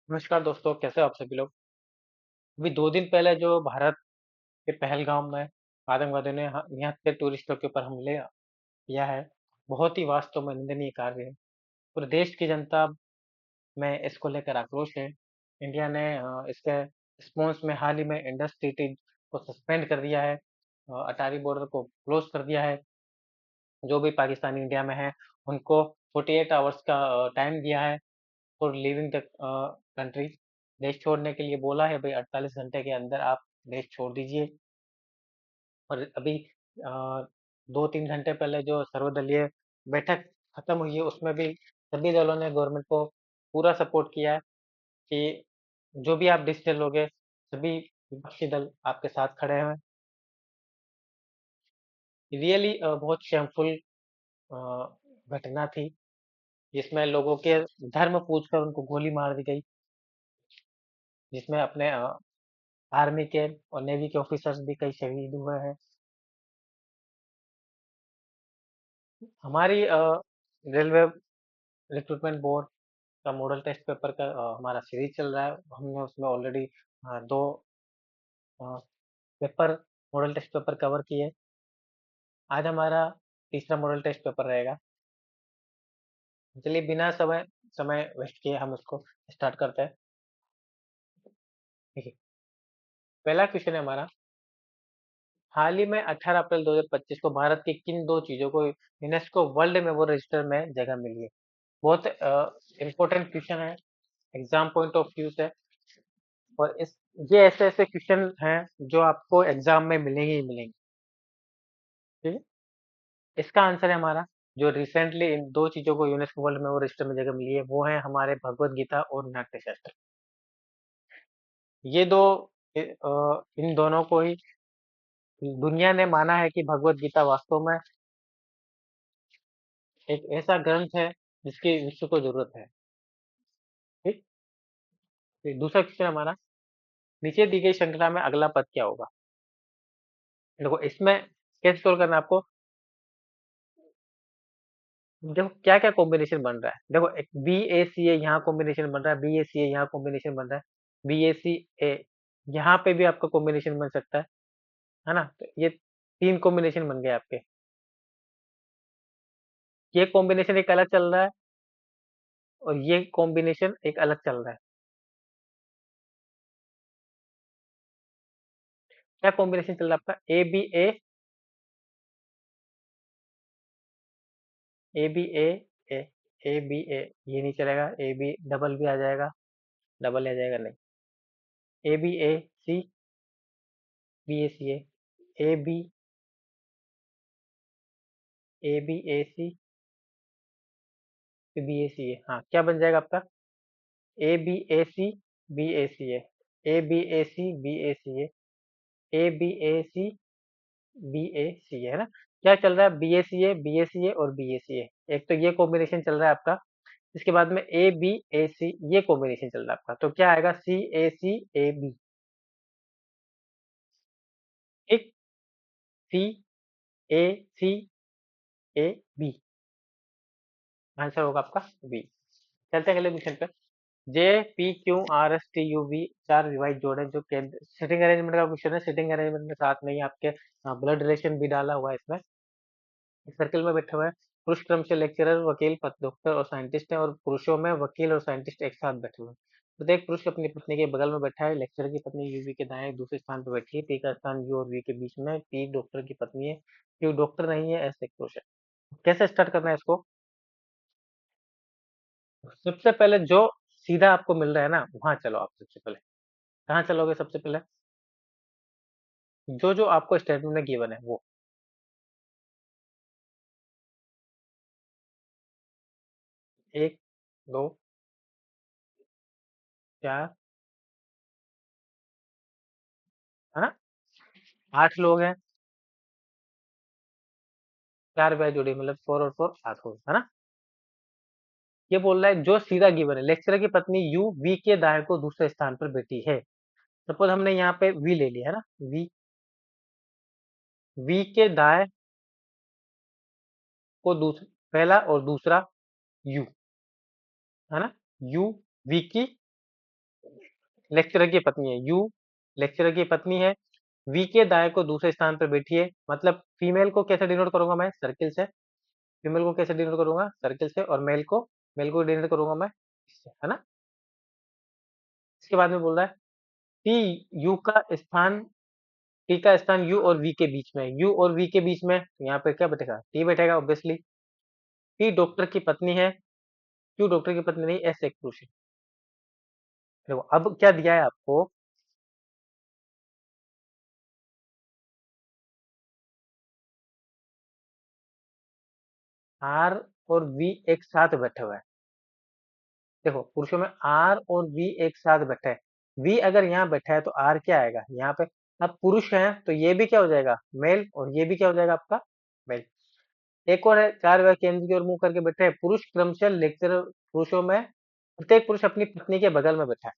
नमस्कार दोस्तों, कैसे हो आप सभी लोग? अभी 2 दिन पहले जो भारत के पहलगाम में आतंकवादियों ने यहाँ के टूरिस्टों के ऊपर हमले किया है, बहुत ही वास्तव में निंदनीय कार्य है। पूरे देश की जनता में इसको लेकर आक्रोश है। इंडिया ने इसके रिस्पॉन्स में हाल ही में इंडस ट्रीटी को सस्पेंड कर दिया है, अटारी बॉर्डर को क्लोज कर दिया है। जो भी पाकिस्तानी इंडिया में है, उनको 48 आवर्स का टाइम दिया है फॉर लीविंग द कंट्री। देश छोड़ने के लिए बोला है भाई 48 घंटे के अंदर आप देश छोड़ दीजिए। और अभी 2-3 घंटे पहले जो सर्वदलीय बैठक खत्म हुई है उसमें भी सभी दलों ने गवर्नमेंट को पूरा सपोर्ट किया है कि जो भी आप डिसीजन लोगे सभी विपक्षी दल आपके साथ खड़े हैं। रियली बहुत शेमफुल घटना थी जिसमें लोगों के धर्म पूछकर उनको गोली मार दी गई, जिसमें अपने आर्मी के और नेवी के ऑफिसर्स भी कई शहीद हुए हैं। हमारी रेलवे रिक्रूटमेंट बोर्ड का मॉडल टेस्ट पेपर का हमारा सीरीज चल रहा है। हमने उसमें ऑलरेडी दो paper model test paper cover किए। आज हमारा तीसरा मॉडल टेस्ट पेपर रहेगा। चलिए बिना समय समय वेस्ट किए हम इसको स्टार्ट करते हैं। देखिए, पहला क्वेश्चन है हमारा, हाल ही में 18 अप्रैल 2025 को भारत की किन दो चीजों को यूनेस्को वर्ल्ड मेमोरियल रजिस्टर में जगह मिली है? बहुत इंपॉर्टेंट क्वेश्चन है, एग्जाम पॉइंट ऑफ व्यू से। और इस ये ऐसे ऐसे क्वेश्चन हैं जो आपको एग्जाम में मिलेंगे ही मिलेंगे। ठीक है, इसका आंसर है हमारा, जो रिसेंटली इन दो चीजों को यूनेस्को वर्ल्ड मेमोरियल रजिस्टर में जगह मिली है वो है हमारे भगवत गीता और नाट्य शास्त्र। ये दो इन दोनों को ही दुनिया ने माना है कि भगवत गीता वास्तव में एक ऐसा ग्रंथ है जिसकी विश्व को जरूरत है। ठीक, फिर दूसरा क्वेश्चन हमारा, नीचे दी गई श्रृंखला में अगला पद क्या होगा? देखो इसमें कैसे सोल्व करना है आपको। देखो क्या क्या कॉम्बिनेशन बन रहा है, देखो एक बी ए सी ए यहाँ कॉम्बिनेशन बन रहा है, बी ए सी ए यहाँ कॉम्बिनेशन बन रहा है, बी ए सी ए यहाँ पे भी आपका कॉम्बिनेशन बन सकता है ना? तो ये तीन कॉम्बिनेशन बन गए आपके। ये कॉम्बिनेशन एक अलग चल रहा है और ये कॉम्बिनेशन एक अलग चल रहा है। क्या कॉम्बिनेशन चल रहा है आपका? A B A A B ए, ये नहीं चलेगा, ए बी डबल भी आ जाएगा, डबल आ जाएगा नहीं, A B A C, B A C A B A B A C B A C A, हाँ क्या बन जाएगा आपका? A B A C B A C A B A C B A C A B A C B A C है ना? क्या चल रहा है? B A C A, B A C ए और बी ए सी ए। एक तो ये कॉम्बिनेशन चल रहा है आपका, इसके बाद में ए बी ए सी ये कॉम्बिनेशन चल रहा है आपका, तो क्या आएगा? सी ए सी ए बी। एक सी ए सी ए बी, आंसर होगा आपका बी। चलते हैं अगले क्वेश्चन पे। J P Q R S T U V चार डिवाइस जोड़े जो केंद्र सिटिंग अरेंजमेंट का क्वेश्चन है। सिटिंग अरेंजमेंट के साथ में ही आपके ब्लड रिलेशन भी डाला हुआ है इसमें। सर्कल में बैठे हुए हैं, पुरुष क्रम से लेक्चरर, वकील, डॉक्टर और साइंटिस्ट हैं, और पुरुषों में वकील और साइंटिस्ट एक साथ बैठे हुए हैं। प्रत्येक पुरुष अपनी पत्नी के बगल में बैठा है। लेक्चरर की पत्नी यूवी के दाएं दूसरे स्थान पर बैठी है। पी का स्थान यू और वी के बीच में। पी डॉक्टर की पत्नी है, क्यू डॉक्टर नहीं है, ऐसे पुरुष है। कैसे स्टार्ट करना है इसको? सबसे पहले जो सीधा आपको मिल रहा है ना वहां चलो आप सबसे पहले। कहाँ चलोगे सबसे पहले? जो जो आपको स्टेटमेंट में गिवन है वो। एक, दो, चार, है ना? 8 लोग हैं, चार बाय जोड़ी मतलब 4 और 4 8 हो, है ना? ये बोल रहा है जो सीधा गिवन है, लेक्चरर की पत्नी यू वी के दाएं को दूसरे स्थान पर बैठी है। सपोज हमने यहाँ पे वी ले लिया है ना, वी, वी के दाएं को दूसरा, पहला और दूसरा यू, है ना? यू वी की लेक्चरर की पत्नी है, यू लेक्चरर की पत्नी है, वी के दाएं को दूसरे स्थान पर बैठी है, मतलब फीमेल को कैसे डिनोट करूंगा मैं, सर्किल से। फीमेल को कैसे डिनोट करूंगा, सर्किल से, और मेल को डिनोट करूंगा मैं इससे, है ना। इसके बाद में बोल रहा है टी यू का स्थान, टी का स्थान यू और वी के बीच में, यू और वी के बीच में, तो यहाँ पे क्या बैठेगा, टी बैठेगा ऑब्वियसली। टी डॉक्टर की पत्नी है, क्यों डॉक्टर की पत्नी नहीं, एस एक पुरुष है। देखो अब क्या दिया है आपको, आर और वी एक साथ बैठे हुए हैं। देखो पुरुषों में आर और वी एक साथ बैठे हैं, वी अगर यहाँ बैठा है तो आर क्या आएगा यहाँ पे। अब पुरुष है तो ये भी क्या हो जाएगा, मेल, और ये भी क्या हो जाएगा आपका, मेल। एक और है, चार वह केंद्र की ओर मुंह करके बैठे हैं, पुरुष क्रमशः लेक्चर, पुरुषों में प्रत्येक पुरुष अपनी पत्नी के बगल में बैठा है।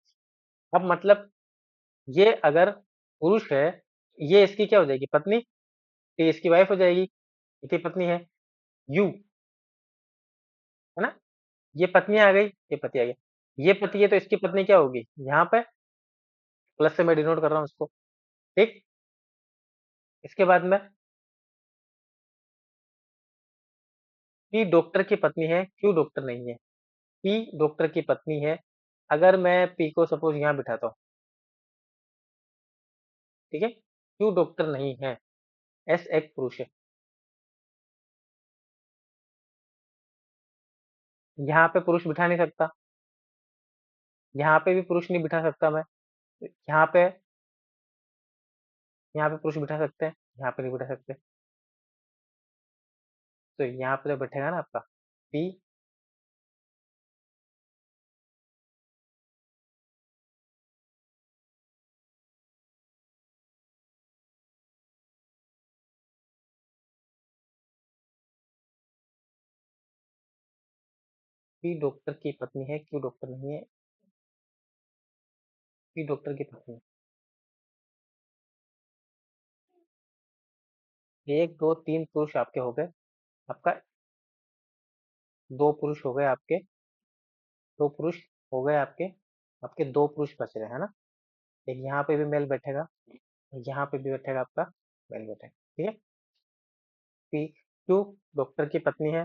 अब मतलब ये अगर पुरुष है, ये इसकी क्या हो जाएगी, पत्नी, ये इसकी वाइफ हो जाएगी, इसकी पत्नी है, यू, है ना। ये पत्नी आ गई, ये पति आ गया, ये पति है तो इसकी पत्नी क्या होगी यहाँ पे, प्लस से मैं डिनोट कर रहा हूँ इसको, ठीक। इसके बाद में पी डॉक्टर की पत्नी है, क्यू डॉक्टर नहीं है, पी डॉक्टर की पत्नी है, अगर मैं पी को सपोज यहाँ बिठाता हूँ, ठीक है, क्यू डॉक्टर नहीं है, एस एक पुरुष है। यहाँ पे पुरुष बिठा नहीं सकता, यहाँ पे भी पुरुष नहीं बिठा सकता मैं, यहाँ पे, यहाँ पे पुरुष बिठा सकते हैं, यहाँ पे नहीं बिठा सकते, तो यहाँ पे तो बैठेगा ना आपका पी, पी डॉक्टर की पत्नी है, क्यू डॉक्टर नहीं है, पी डॉक्टर की पत्नी। एक दो तीन पुरुष आपके हो गए, आपका दो पुरुष हो गए आपके, दो पुरुष हो गए आपके, आपके दो पुरुष बच रहे हैं ना। एक यहाँ पे भी मेल बैठेगा, यहाँ पे भी बैठेगा आपका मेल बैठेगा, ठीक है। पी क्यू डॉक्टर की पत्नी है,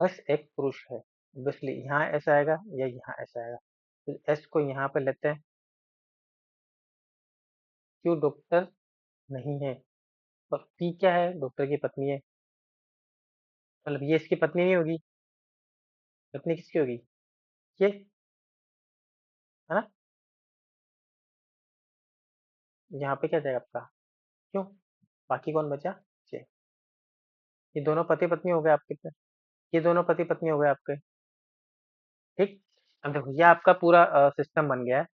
बस एक पुरुष है, ऑब्वियसली यहाँ ऐसा आएगा या यहाँ ऐसा आएगा, तो एस को यहाँ पे लेते हैं, क्यू डॉक्टर नहीं है, और पी क्या है, डॉक्टर की पत्नी है, मतलब ये इसकी पत्नी नहीं होगी, पत्नी किसकी होगी, ये, है ना। यहाँ पे क्या जाएगा आपका, क्यों, बाकी कौन बचा, ये। ये दोनों पति पत्नी हो गए आपके, ये दोनों पति पत्नी हो गए आपके, ठीक। अब देखो ये आपका पूरा सिस्टम बन गया है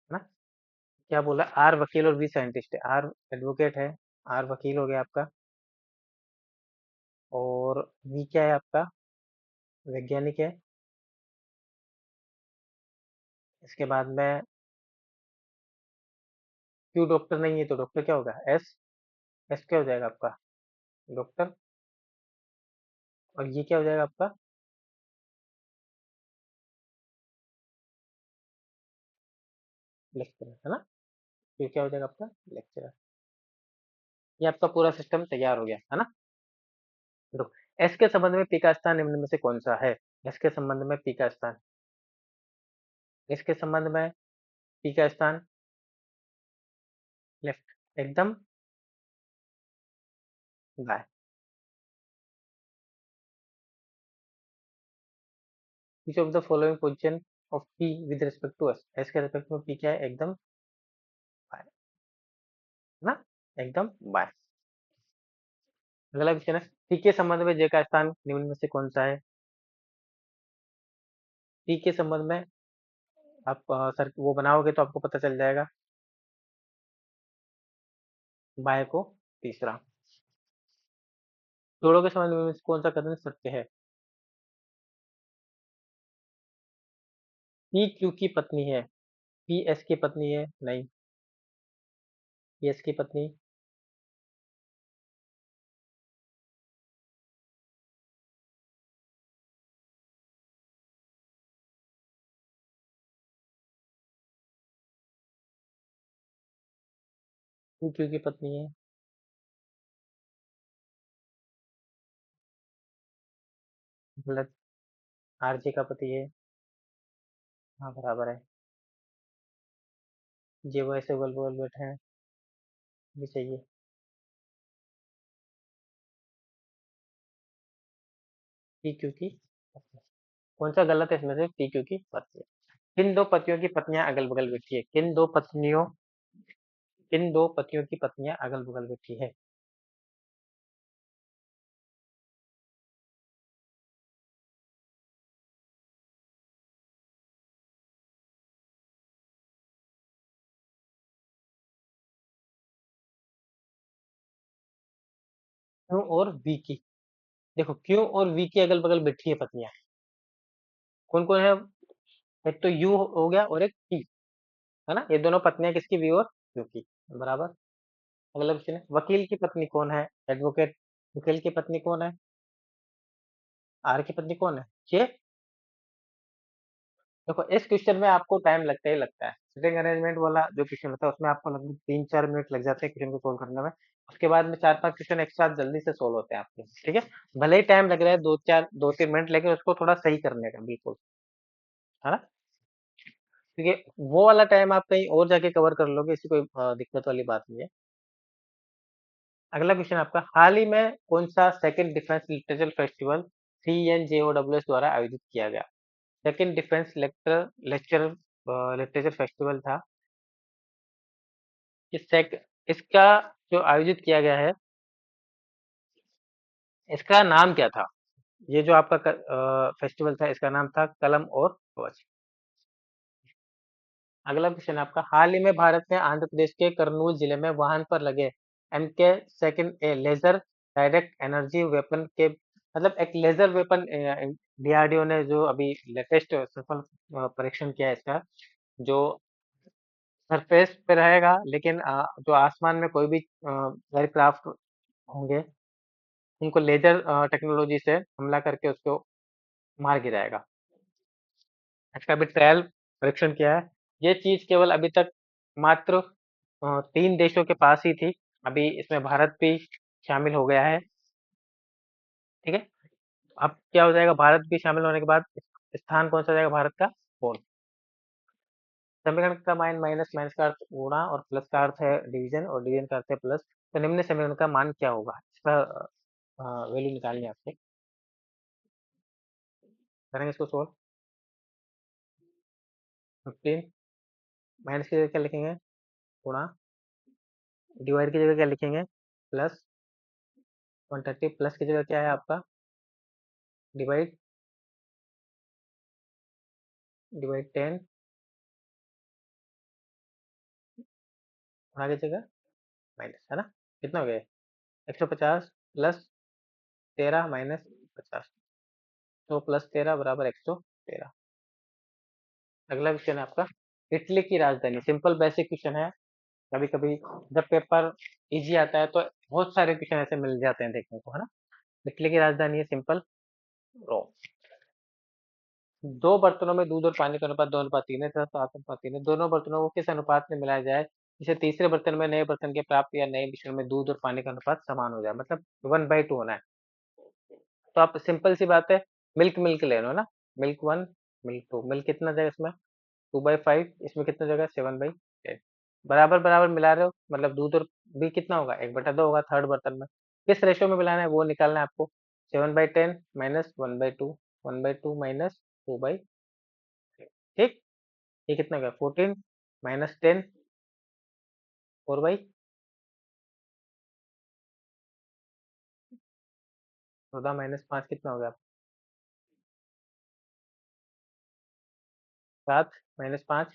ना। क्या बोला, आर वकील और वी साइंटिस्ट है, आर एडवोकेट है, आर वकील हो गया आपका, और वी क्या है आपका, वैज्ञानिक है। इसके बाद में क्यू डॉक्टर नहीं है तो डॉक्टर क्या होगा, एस, एस क्या हो जाएगा आपका, डॉक्टर, और ये क्या हो जाएगा आपका, लेक्चरर, है ना। ये क्या हो जाएगा आपका, लेक्चरर। ये आपका पूरा सिस्टम तैयार हो गया है ना। देखो एस के संबंध में पी का स्थान निम्न में से कौन सा है, एस के संबंध में पी का स्थान, एस के संबंध में पी का स्थान लेफ्ट, एकदम बाय। Which of the following position of P with respect to S, S के रिस्पेक्ट में पी क्या है, एकदम बाय, ना, एकदम बाय। अगला क्वेश्चन है, पी के संबंध में जे का स्थान निम्न में से कौन सा है। पी के संबंध में आप सर वो बनाओगे तो आपको पता चल जाएगा, बाय को तीसरा। जोड़ों के संबंध में कौन सा कथन सत्य है, पी क्यू की पत्नी है, पी एस की पत्नी है नहीं, पी एस की पत्नी, क्यू की पत्नी है। गलत। आरजे का पति है। हाँ बराबर है। जे वो ऐसे गोल गोल बैठे हैं। भी चाहिए। पी क्यू की पत्नी। कौन सा गलत है इसमें से? पी क्यू की पत्नी। किन दो पतियों की पत्नियां अगल बगल बैठी है? किन दो पतियों की पत्नियां अगल बगल बैठी है? क्यों और वी की। देखो क्यों और वी की अगल बगल बैठी है पत्नियां। कौन कौन है? एक तो यू हो गया और एक पी। है ना, ये दोनों पत्नियां किसकी? वी और यू की। बराबर। अगला क्वेश्चन है, वकील की पत्नी कौन है? एडवोकेट। वकील की पत्नी कौन है? आर की पत्नी कौन है? जे। देखो इस क्वेश्चन में आपको टाइम लगता ही लगता है। सिटिंग अरेंजमेंट वाला जो क्वेश्चन होता है उसमें आपको लगभग 3-4 मिनट लग जाते हैं क्वेश्चन को सोल्व करने में। उसके बाद में 4-5 क्वेश्चन एक साथ जल्दी से सोल्व होते हैं आपके, ठीक है। भले ही टाइम लग रहा है 2-3 मिनट, लेकिन उसको थोड़ा सही करने का बिल्कुल। है ना। क्योंकि वो वाला टाइम आप कहीं और जाके कवर कर लोगे, इसकी कोई दिक्कत वाली बात नहीं है। अगला क्वेश्चन आपका, हाल ही में कौन सा second defence literature festival CNJOWS द्वारा आयोजित किया गया? Second defence lecture literature festival था। इस सेक इसका जो आयोजित किया गया है, इसका नाम क्या था? ये जो आपका फेस्टिवल था, इसका नाम था कलम और ध्वज। अगला क्वेश्चन आपका, हाल ही में भारत ने आंध्र प्रदेश के कर्नूल जिले में वाहन पर लगे MK second A laser direct energy weapon के, मतलब एक लेजर वेपन, DRDO ने जो अभी लेटेस्ट सफल परीक्षण किया है इसका, जो सरफेस पे रहेगा, लेकिन जो आसमान में कोई भी एयरक्राफ्ट होंगे, उनको लेजर टेक्नोलॉजी से हमला करके उसको मार गिराएगा। इसका भी ट्रायल परीक्षण किया है। ये चीज केवल अभी तक मात्र 3 देशों के पास ही थी। अभी इसमें भारत भी शामिल हो गया है, ठीक है। अब क्या हो जाएगा, भारत भी शामिल होने के बाद स्थान कौन सा जाएगा भारत का? फोर्थ। समीकरण का मान माइनस, माइनस का अर्थ गुणा और प्लस का अर्थ है डिवीजन, और डिवीजन का अर्थ है प्लस। तो निम्न समीकरण का मान क्या होगा? इसका वैल्यू निकालनी है आपसे। करेंगे इसको सोल्व। 15 माइनस की जगह क्या लिखेंगे? गुणा। डिवाइड की जगह क्या लिखेंगे? प्लस। 130 प्लस की जगह क्या है आपका? डिवाइड। डिवाइड 10। गुणा की जगह माइनस, है ना। कितना हो गया? 150 प्लस 13 माइनस 50। तो प्लस 13 बराबर 113। अगला क्वेश्चन है आपका, इटली की राजधानी। सिंपल बेसिक क्वेश्चन है। कभी कभी जब पेपर इजी आता है तो बहुत सारे क्वेश्चन ऐसे मिल जाते हैं देखने को, है ना। इटली की राजधानी है सिंपल रोम। दो बर्तनों में दूध और पानी का अनुपात 2:3 है तथा सात अनुपात 3 है। दोनों बर्तनों को किस अनुपात में मिलाया जाए जिसे तीसरे बर्तन में नए बर्तन के प्राप्त या नए मिश्रण में दूध और पानी का अनुपात समान हो जाए? मतलब 1/2 होना है। तो आप सिंपल सी बात है, मिल्क मिल्क ले लो ना। Milk one, milk two. Milk कितना जाएगा इसमें? 2/5। इसमें कितना जाएगा? 7/10। बराबर बराबर मिला रहे हो, मतलब दूध और भी कितना होगा? 1/2 होगा थर्ड बर्तन में। किस रेशियो में मिलाना है वो निकालना है आपको। 7/10 माइनस 1/2। 1/2 माइनस 2/, ठीक। ये कितना हो गया? 14 माइनस 10, 4/, 14 माइनस 5 कितना हो गया? 7 माइनस 5,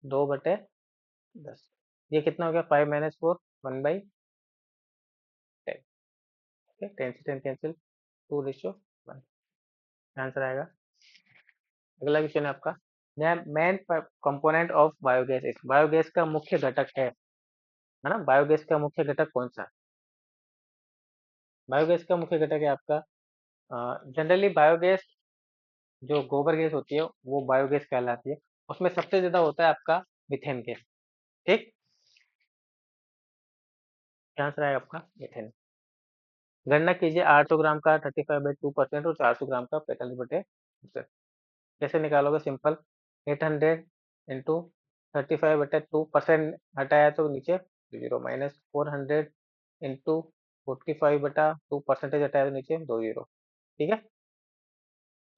2/10। ये कितना हो गया? 5 माइनस 4, 1/10। ठीक है, 10 से 10 कैंसिल, 2:1। आंसर आएगा। अगला क्वेश्चन है आपका, main component of biogas is. Biogas का मुख्य घटक है ना। बायोगैस का मुख्य घटक कौन सा है? बायोगैस का मुख्य घटक है आपका, जनरली बायोगैस जो गोबर गैस होती है वो बायोगैस कहलाती है। उसमें सबसे ज्यादा होता है आपका मिथेन गैस, ठीक। क्या आंसर आएगा आपका? मीथेन। गणना कीजिए 800 ग्राम का 35/2% और 400 ग्राम का 45/2%। कैसे निकालोगे? सिंपल, 800 इंटू 35/2% हटाया तो नीचे 0, माइनस 400 इंटू 45/2 परसेंटेज हटाया तो नीचे 2 0। ठीक है,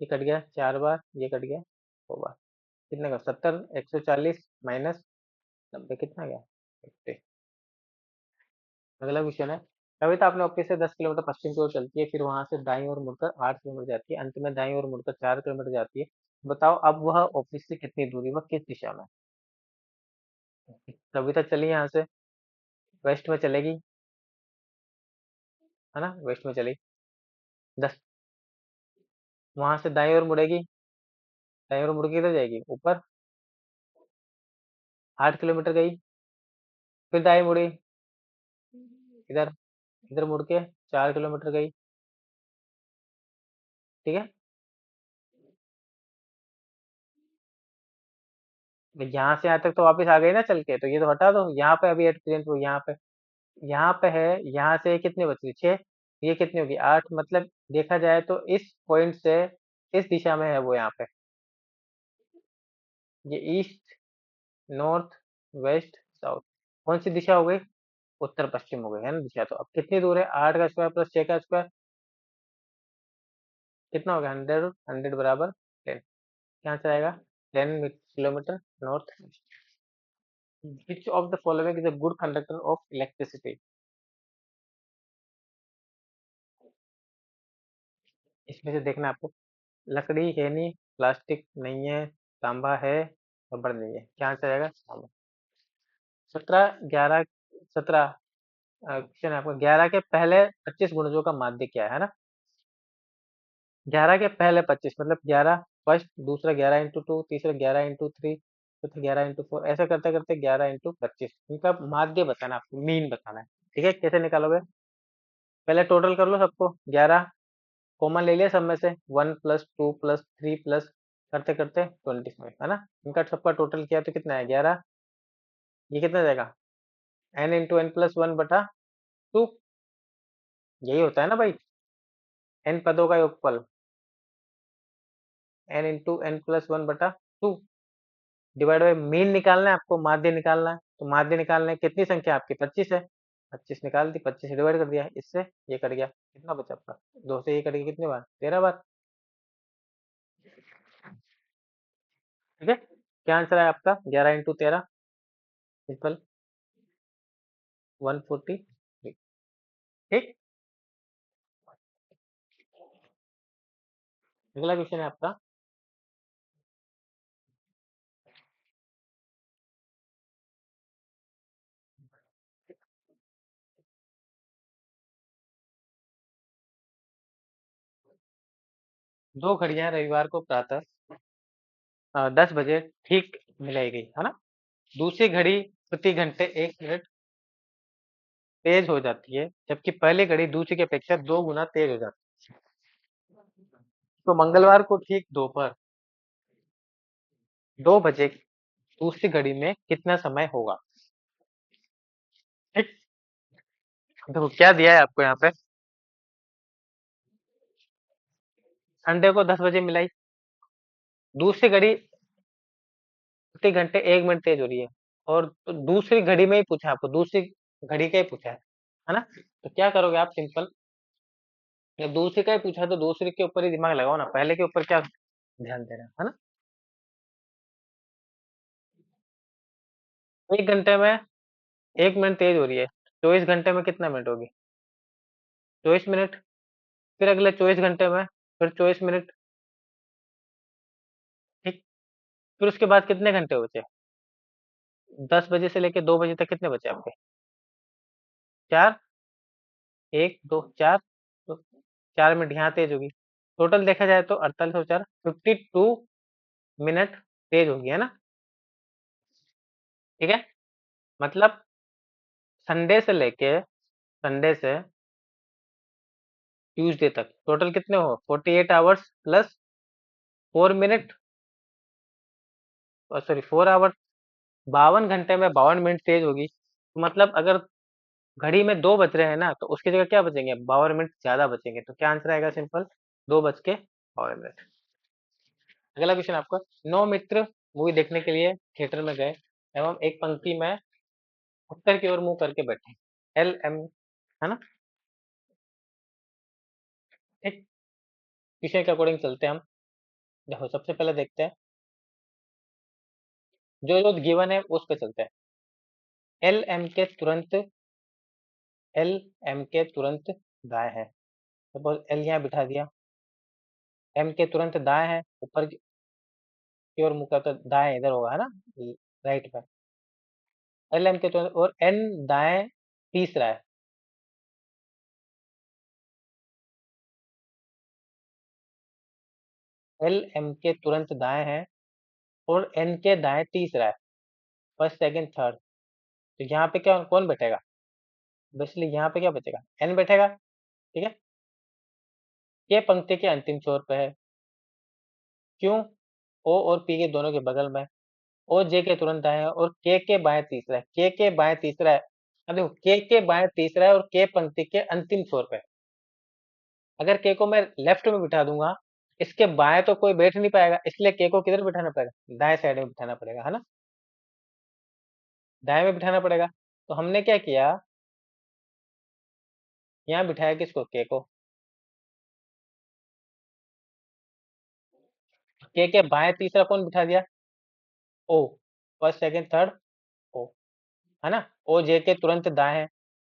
ये कट गया 4 बार, ये कट गया 2 बार। कितने का? 70, 140 माइनस 90 कितना गया? 50। अगला क्वेश्चन है, कविता अपने ऑफिस से 10 किलोमीटर पश्चिम की ओर चलती है, फिर वहां से दाईं ओर मुड़कर 8 किलोमीटर जाती है, अंत में दाईं ओर मुड़कर 4 किलोमीटर जाती है। बताओ अब वह ऑफिस से कितनी दूरी, वह किस दिशा में? कविता चली यहाँ से, वेस्ट में चलेगी, है ना, वेस्ट में चली 10, वहां से दाईं ओर मुड़ेगी, दाईं ओर मुड़ के इधर जाएगी ऊपर, 8 किलोमीटर गई, फिर दाएं मुड़ी, इधर, इधर मुड़ के 4 किलोमीटर गई। ठीक है, यहाँ से यहाँ तक तो वापस आ गई ना चल के, तो ये तो हटा दो, यहाँ पे अभी एट प्रेजेंट वो यहाँ पे है, यहाँ से कितने बचे? 6, ये कितनी होगी? 8, मतलब देखा जाए तो इस पॉइंट से इस दिशा में है वो, यहाँ पे ये ईस्ट, नॉर्थ, वेस्ट, साउथ, कौन सी दिशा हो गई? उत्तर पश्चिम हो गई है ना दिशा। तो अब कितनी दूर है? 8 का स्क्वायर प्लस 6 का स्क्वायर कितना हो गया? 100, 100 बराबर 10। क्या आंसर आएगा? 10 kilometre north. Which of the following is a good conductor of electricity? इसमें से देखना है आपको, लकड़ी है नहीं, प्लास्टिक नहीं है, तांबा है, रबड़ नहीं है। क्या आंसर आएगा? तांबा। 17 क्वेश्चन है आपका, 11 के पहले 25 गुणजों का माध्य क्या है ना? 11 के पहले 25 मतलब 11 फर्स्ट, दूसरा 11 × 2, तीसरा 11 × 3, चौथा 11 × 4, ऐसा करते करते 11 × 25, इनका माध्य बताना है आपको, मीन बताना है। ठीक है, कैसे निकालोगे? पहले टोटल कर लो सबको, 11 कॉमन ले लिया सब में से, 1 + 2 + 3 प्लस करते करते 25, है ना? इनका सबका टोटल किया तो कितना है? 11। ये कितना जाएगा? n × n+1/2, यही होता है ना भाई, n पदों का योगफल, n × n+1/2 divide by mean निकालना है आपको, माध्य निकालना है। तो माध्य निकालने कितनी संख्या आपकी? 25 है, 25 निकाल दी, 25 से डिवाइड कर दिया, इससे ये कट गया, कितना बचा आपका? 2 से ये कट गया, कितनी बार? 13 बार। ठीक है, क्या आंसर है आपका? 11 × 13 सिंपल 143। ठीक, अगला क्वेश्चन है आपका, 2 घड़ियां रविवार को प्रातः 10 बजे ठीक मिलाई गई, है ना? दूसरी घड़ी प्रति घंटे 1 मिनट तेज हो जाती है, जबकि पहली घड़ी दूसरी की अपेक्षा 2 गुना तेज हो जाती है। तो मंगलवार को ठीक दोपहर 2 बजे दूसरी घड़ी में कितना समय होगा? ठीक, देखो क्या दिया है आपको यहाँ पे, संडे को 10 बजे मिलाई, दूसरी घड़ी प्रति घंटे 1 मिनट तेज हो रही है, और तो दूसरी घड़ी में ही पूछा आपको, दूसरी घड़ी का ही पूछा है ना? तो क्या करोगे आप? सिंपल, जब दूसरी का ही पूछा तो दूसरी के ऊपर ही दिमाग लगाओ ना, पहले के ऊपर क्या ध्यान देना है ना? 1 घंटे में 1 मिनट तेज हो रही है, 24 घंटे में कितना मिनट होगी? 24 मिनट। फिर अगले 24 घंटे में फिर 24 मिनट। ठीक, फिर उसके बाद कितने घंटे बचे? 10 बजे से लेके 2 बजे तक कितने बचे आपके? 4, 1 2 4, तो 4 मिनट यहाँ तेज होगी, टोटल देखा जाए तो 48 और 4 52 मिनट तेज होगी, है ना? ठीक है, मतलब संडे से ट्यूसडे तक टोटल कितने हो? 48 hours plus 4 minute, sorry 4 hours, 52 घंटे में 52 मिनट तेज होगी। तो मतलब अगर घड़ी में 2 बज रहे हैं ना, तो उसकी जगह क्या बचेंगे, 52 मिनट ज्यादा बचेंगे, तो क्या आंसर आएगा, सिंपल 2:52। अगला क्वेश्चन आपका, 9 मित्र मूवी देखने के लिए थिएटर में गए एवं एक पंक्ति में उत्तर की ओर मुंह करके बैठे, एल एम, है ना। ठीक, विषय के अकॉर्डिंग चलते हैं हम। देखो सबसे पहले देखते हैं, जो जो गिवन है उस पे चलते हैं। एल एम के तुरंत, एल एम के तुरंत दाएं है, सपोज एल यहाँ बिठा दिया, एम के तुरंत दाएं है, ऊपर की ओर मुंह का, तो दाएं इधर होगा, है ना, राइट में। एल एम के तुरंत, और एन दाएं तीसरा है, एल एम के तुरंत दाएं है और एन के दाएं तीसरा है, फर्स्ट सेकंड थर्ड। तो यहाँ पे क्या, कौन बैठेगा, बेसिकली यहाँ पे क्या बचेगा, एन बैठेगा, ठीक है। ये पंक्ति के अंतिम छोर पे है, क्यों, ओ और पी के दोनों के बगल में, ओ जे के तुरंत दाएं है और के बाएं तीसरा है, के बाएं तीसरा है। अब देखो के बाएं तीसरा है और के पंक्ति के अंतिम छोर पे है। अगर के को मैं लेफ्ट में बिठा दूंगा, इसके बाएं तो कोई बैठ नहीं पाएगा, इसलिए के को किधर बिठाना पड़ेगा, दाएं साइड में बिठाना पड़ेगा, है ना, दाएं में बिठाना पड़ेगा। तो हमने क्या किया, यहाँ बिठाया किसको, के को, के बाएं तीसरा कौन बिठा दिया, ओ, फर्स्ट सेकंड थर्ड, ओ, है ना। ओ जे के तुरंत दाएं है,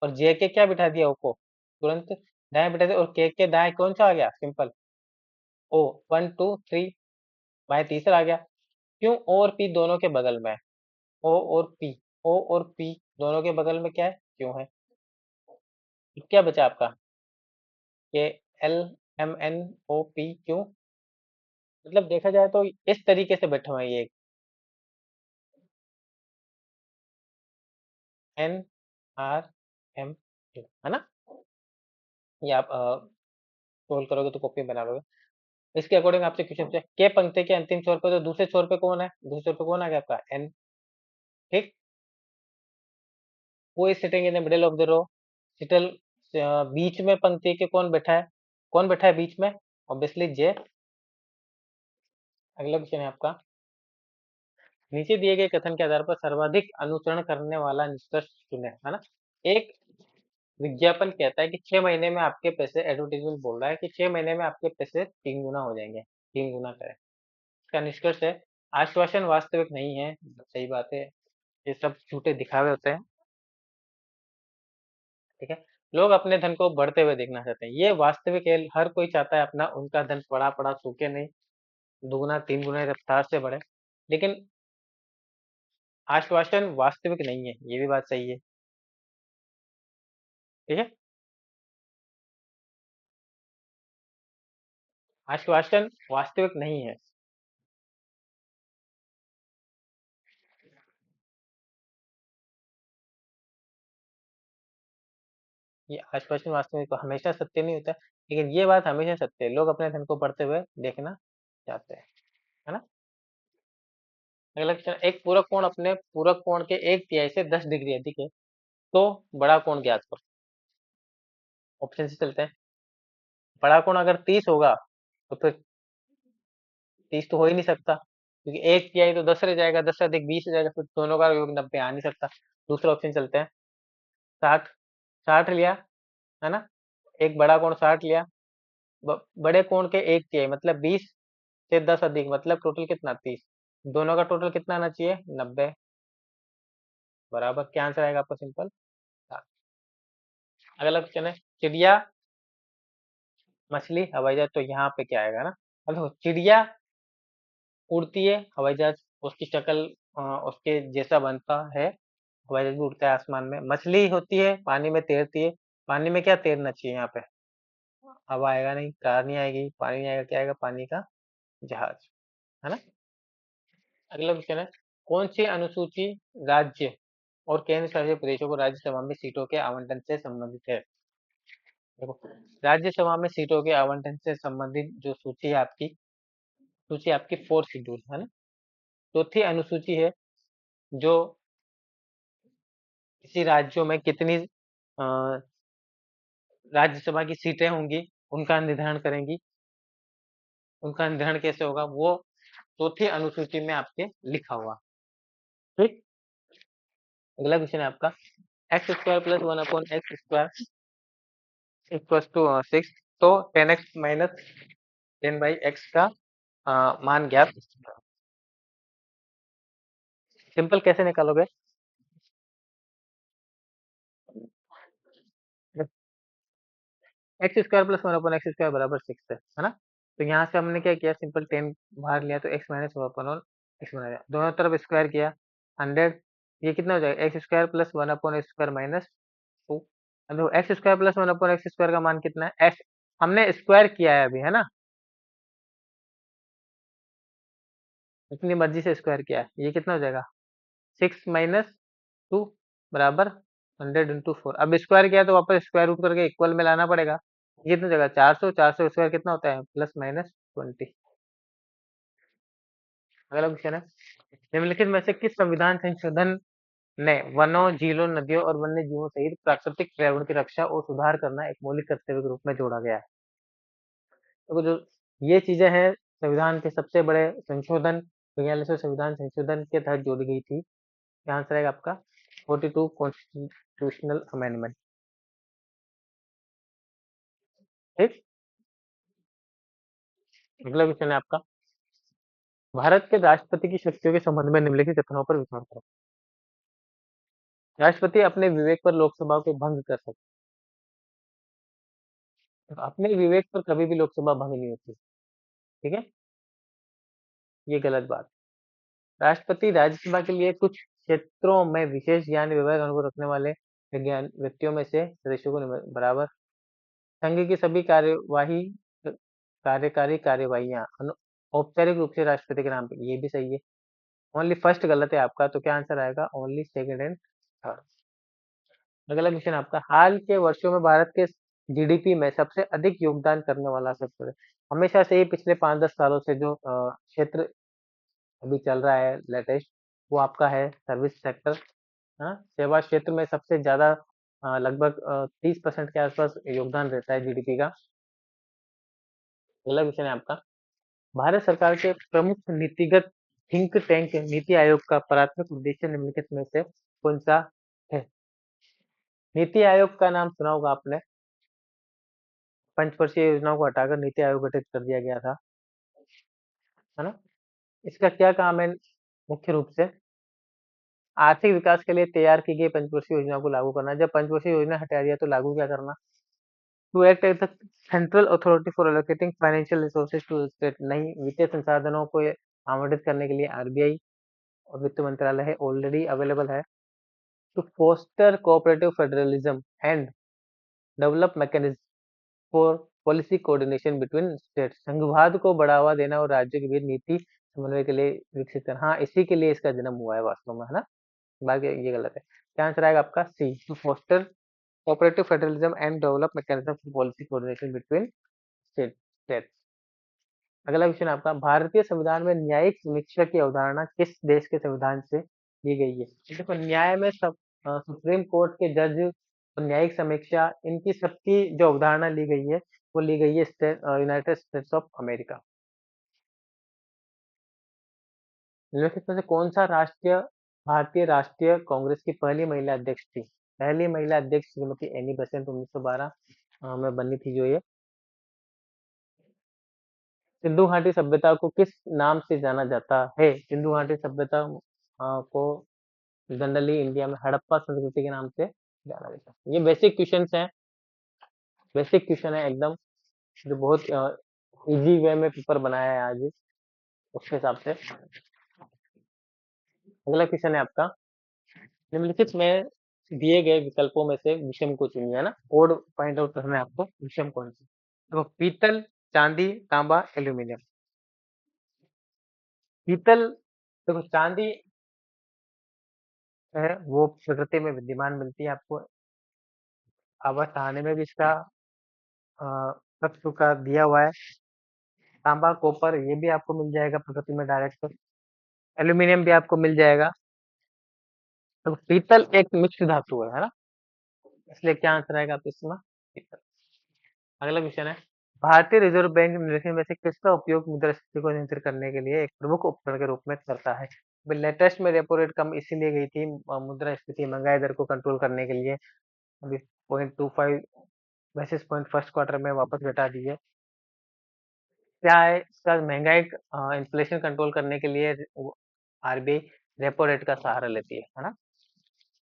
और जे के क्या बिठा दिया, ओ को तुरंत दाएं बिठा दिया, और के दाएं कौन सा आ गया, सिंपल ओ, 1 2 3, बाएं तीसरा आ गया। क्यों, ओ और पी दोनों के बगल में है, ओ और पी, ओ और पी दोनों के बगल में क्या है, क्यों है। तो क्या बचा आपका, K L M N O P क्यों, मतलब देखा जाए तो इस तरीके से बैठे हुए हैं ये, एन आर एम क्यू, है ना। ये आप सोल्व करोगे तो कॉपी बना लोगे। इसके अकॉर्डिंग आपसे क्वेश्चन पूछे, के पंक्ति के अंतिम छोर पे, तो दूसरे छोर पे कौन है, दूसरे छोर पे कौन आ गया आपका, एन। ठीक, वो is sitting in the middle of the row, सिटल, बीच में पंक्ति के कौन बैठा है, कौन बैठा है बीच में, ऑब्वियसली जे। अगला क्वेश्चन है आपका, नीचे दिए गए कथन के आधार पर सर्वाधिक अनुसरण करने वाला निष्कर्ष चुने, है ना। एक विज्ञापन कहता है कि 6 महीने में आपके पैसे, एडवर्टीजमेंट बोल रहा है कि 6 महीने में आपके पैसे 3 गुना हो जाएंगे, 3 गुना करें। इसका निष्कर्ष है, आश्वासन वास्तविक नहीं है, सही बात है, ये सब झूठे दिखावे होते हैं, ठीक है। लोग अपने धन को बढ़ते हुए देखना चाहते हैं, ये वास्तविक है, हर कोई चाहता है अपना, उनका धन पड़ा पड़ा सूखे नहीं, 2 गुना 3 गुना रफ्तार से बढ़े, लेकिन आश्वासन वास्तविक नहीं है, ये भी बात सही है, ठीक है। आश्वासन वास्तविक नहीं है, ये आश्वासन वास्तविक तो हमेशा सत्य नहीं होता, लेकिन ये बात हमेशा सत्य है, लोग अपने धन को बढ़ते हुए देखना चाहते हैं, है ना। अगला क्वेश्चन, एक पूरक कोण अपने पूरक कोण के 1/3 से 10 डिग्री अधिक है, तो बड़ा कोण ज्ञात करो। ऑप्शन से चलते हैं, बड़ा कोण अगर 30 होगा, तो फिर 30 तो हो ही नहीं सकता, क्योंकि 1/3 तो 10 रह जाएगा, 10 से अधिक 20 हो जाएगा, फिर दोनों का योग 90 आ नहीं सकता। दूसरा ऑप्शन चलते हैं, 60, 60 लिया, है ना, एक बड़ा कोण 60 लिया, बड़े कोण के 1/3 मतलब 20 से 10 अधिक, मतलब टोटल कितना, 30, दोनों का टोटल कितना आना चाहिए, 90, बराबर, क्या आंसर आएगा आपका, सिंपल। अगला क्वेश्चन है, चिड़िया, मछली, हवाई जहाज, तो यहाँ पे क्या आएगा ना, अब देखो चिड़िया उड़ती है, हवाई जहाज उसकी शक्ल उसके जैसा बनता है, हवाई जहाज भी उड़ता है आसमान में। मछली होती है, पानी में तैरती है, पानी में क्या तैरना चाहिए यहाँ पे, हवा आएगा नहीं, कार नहीं आएगी, पानी नहीं आएगा, क्या आएगा, पानी का जहाज, है ना। अगला क्वेश्चन है, कौन सी अनुसूची राज्य और केंद्र शासित प्रदेशों को राज्यसभा में सीटों के आवंटन से संबंधित है। देखो, राज्यसभा में सीटों के आवंटन से संबंधित जो सूची है आपकी, सूची आपकी 4 शेड्यूल, है ना। चौथी अनुसूची है, जो किसी राज्यों में कितनी राज्यसभा की सीटें होंगी, उनका निर्धारण करेंगी। उनका निर्धारण कैसे होगा, वो चौथी अनुसूची में आपके लिखा हुआ। ठीक। अगला क्वेश्चन है आपका, X square plus 1/x² equals to 6। तो 10x माइनस 10/x का मान ज्ञात। सिंपल कैसे निकालोगे? एक्स स्क्वायर प्लस 1/x² बराबर 6 है ना। तो यहाँ से हमने क्या किया, सिंपल 10 बाहर लिया तो x माइनस 1/x बना दिया, दोनों तरफ स्क्वायर किया 100। ये कितना हो जाएगा, x square plus 1/x² minus 2। अब एक्स स्क्वायर प्लस 1/x² का मान कितना है, एक्स हमने स्क्वायर किया है अभी, है ना, अपनी मर्जी से स्क्वायर किया है। ये कितना हो जाएगा, 6 - 2 बराबर 100 × 4। अब स्क्वायर किया तो वापस स्क्वायर रूट करके इक्वल में लाना पड़ेगा। ये कितना जगह 400, 400 स्क्वायर कितना होता है, प्लस माइनस 20। अगला क्वेश्चन है, निम्नलिखित में से किस संविधान संशोधन ने वनों, झीलों, नदियों और वन्य जीवों सहित प्राकृतिक पर्यावरण की रक्षा और सुधार करना एक मौलिक कर्तव्य के रूप में जोड़ा गया है? तो जो ये चीजें हैं संविधान के सबसे बड़े संशोधन, 42वें संविधान संशोधन के तहत जोड़ी गई थी। यहाँ आंसर आएगा आपका 42 कॉन्स्टिट्यूशनल अमेंडमेंट। ठीक। अगला क्वेश्चन है आपका, भारत के राष्ट्रपति की शक्तियों के संबंध में निम्नलिखित कथनों पर विचार करो। राष्ट्रपति अपने विवेक पर लोकसभा को भंग कर सकते हैं। अपने विवेक पर कभी भी लोकसभा भंग नहीं होती। ठीक है, ये गलत बात। राष्ट्रपति राज्यसभा के लिए कुछ क्षेत्रों में विशेष ज्ञान विभाग अनुभव रखने वाले विज्ञान व्यक्तियों में से सदस्यों को बराबर संघ की सभी कार्यवाही कार्यकारी कार्यवाहियां औपचारिक रूप से राष्ट्रपति के नाम पे, ये भी सही है। ओनली फर्स्ट गलत है आपका, तो क्या आंसर आएगा, ओनली सेकंड एंड थर्ड। अगला क्वेश्चन आपका, हाल के वर्षों में भारत के जीडीपी में सबसे अधिक योगदान करने वाला सेक्टर है। हमेशा से ही पिछले 5-10 सालों से जो क्षेत्र अभी चल रहा है लेटेस्ट, वो आपका है सर्विस सेक्टर। हाँ, सेवा क्षेत्र में सबसे ज्यादा लगभग 30% के आसपास योगदान रहता है जीडीपी का। अगला क्वेश्चन है आपका, भारत सरकार के प्रमुख नीतिगत थिंक टैंक नीति आयोग का प्राथमिक उद्देश्य निम्नलिखित में से कौन सा है? नीति आयोग का नाम सुना होगा आपने, पंचवर्षीय योजनाओं को हटाकर नीति आयोग गठित कर दिया गया था, है ना। इसका क्या काम है, मुख्य रूप से आर्थिक विकास के लिए तैयार की गई पंचवर्षीय योजना को लागू करना। जब पंचवर्षीय योजना हटा दिया तो लागू क्या करना, to act as the central authority for allocating financial resources to state. नई वित्तीय संसाधनों को आवंटित करने के लिए आरबीआई और वित्त मंत्रालय है, ऑलरेडी अवेलेबल है। To foster cooperative federalism and develop mechanism for policy coordination between state. संघवाद को बढ़ावा देना और राज्यों के बीच नीति समन्वय के लिए विकसित करना। हाँ, इसी के लिए इसका जन्म हुआ है वास्तव में, है ना। बाकी ये गलत है। क्या आंसर आएगा आपका C, to foster cooperative federalism and develop mechanism for policy coordination between state. अगला क्वेश्चन आपका, भारतीय संविधान में न्यायिक समीक्षा की अवधारणा किस देश के संविधान से ली गई है? देखो, न्याय में सुप्रीम कोर्ट के जज और न्यायिक समीक्षा, इनकी सबकी जो अवधारणा ली गई है, वो ली गई है यूनाइटेड स्टेट्स ऑफ अमेरिका। निम्नलिखित में से कौन सा राष्ट्रीय भारतीय राष्ट्रीय कांग्रेस की पहली महिला अध्यक्ष थी? पहली महिला अध्यक्ष श्रीमती एनी बेसेंट 1912 में बनी थी जो ये। सिंधु घाटी सभ्यता को किस नाम से जाना जाता है? सिंधु घाटी सभ्यता को जनरली इंडिया में हड़प्पा संस्कृति के नाम से जाना जाता है। ये बेसिक क्वेश्चंस हैं, बेसिक क्वेश्चन है एकदम, जो बहुत इजी वे में पेपर बनाया है आज उसके हिसाब से। अगला क्वेश्चन है आपका, निम्नलिखित में दिए गए विकल्पों में से विषम को चुनिए, है ना। कोड फाइंड आउट करना है आपको, विषम कौन सी। देखो, पीतल, चांदी, तांबा, एल्यूमिनियम। पीतल, देखो चांदी है वो प्रकृति में विद्यमान मिलती है आपको, आवास ठहाने में भी इसका अ, तत्व का दिया हुआ है। तांबा, कॉपर ये भी आपको मिल जाएगा प्रकृति में डायरेक्ट। एल्यूमिनियम भी आपको मिल जाएगा। तो पीतल एक मिक्स धातु है ना। इसलिए क्या आंसर आएगा आपका इसमें? अगला क्वेश्चन है, भारतीय रिजर्व बैंक निम्नलिखित में से किसका उपयोग मुद्रास्फीति को नियंत्रित करने के लिए एक प्रमुख उपकरण के रूप में करता है? लेटेस्ट में रेपो रेट कम इसीलिए गई थी मुद्रास्फीति महंगाई दर को कंट्रोल करने के लिए। अभी 0.25 बेसिस पॉइंट फर्स्ट क्वार्टर में वापस घटा दी है। क्या है इसका? महंगाई इन्फ्लेशन कंट्रोल करने के लिए आरबीआई रेपो रेट का सहारा लेती है ना?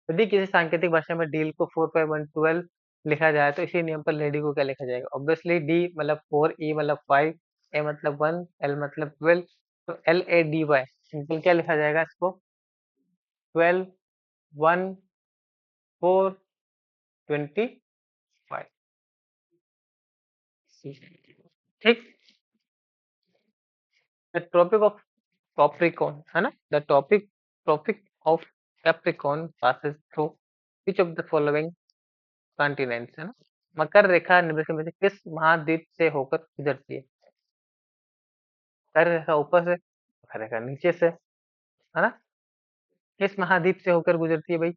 यदि किसी सांकेतिक भाषा में डील को 4/112 लिखा जाए तो इसी नियम पर लेडी को क्या लिखा जाएगा? ऑब्वियसली डी मतलब 4, ई मतलब 5, ए मतलब 1, एल मतलब 12, तो L A D Y simple क्या लिखा जाएगा इसको? 12, 1, 4, 25। ठीक। द ट्रॉपिक ऑफ कैप्रिकॉर्न है ना? The tropic of Capricorn passes through which of the following continents है ना? मकर रेखा निम्नलिखित में से किस महाद्वीप से होकर गुजरती है? मकर रेखा ऊपर से, मकर रेखा नीचे से, है ना? किस महाद्वीप से होकर गुजरती है भाई?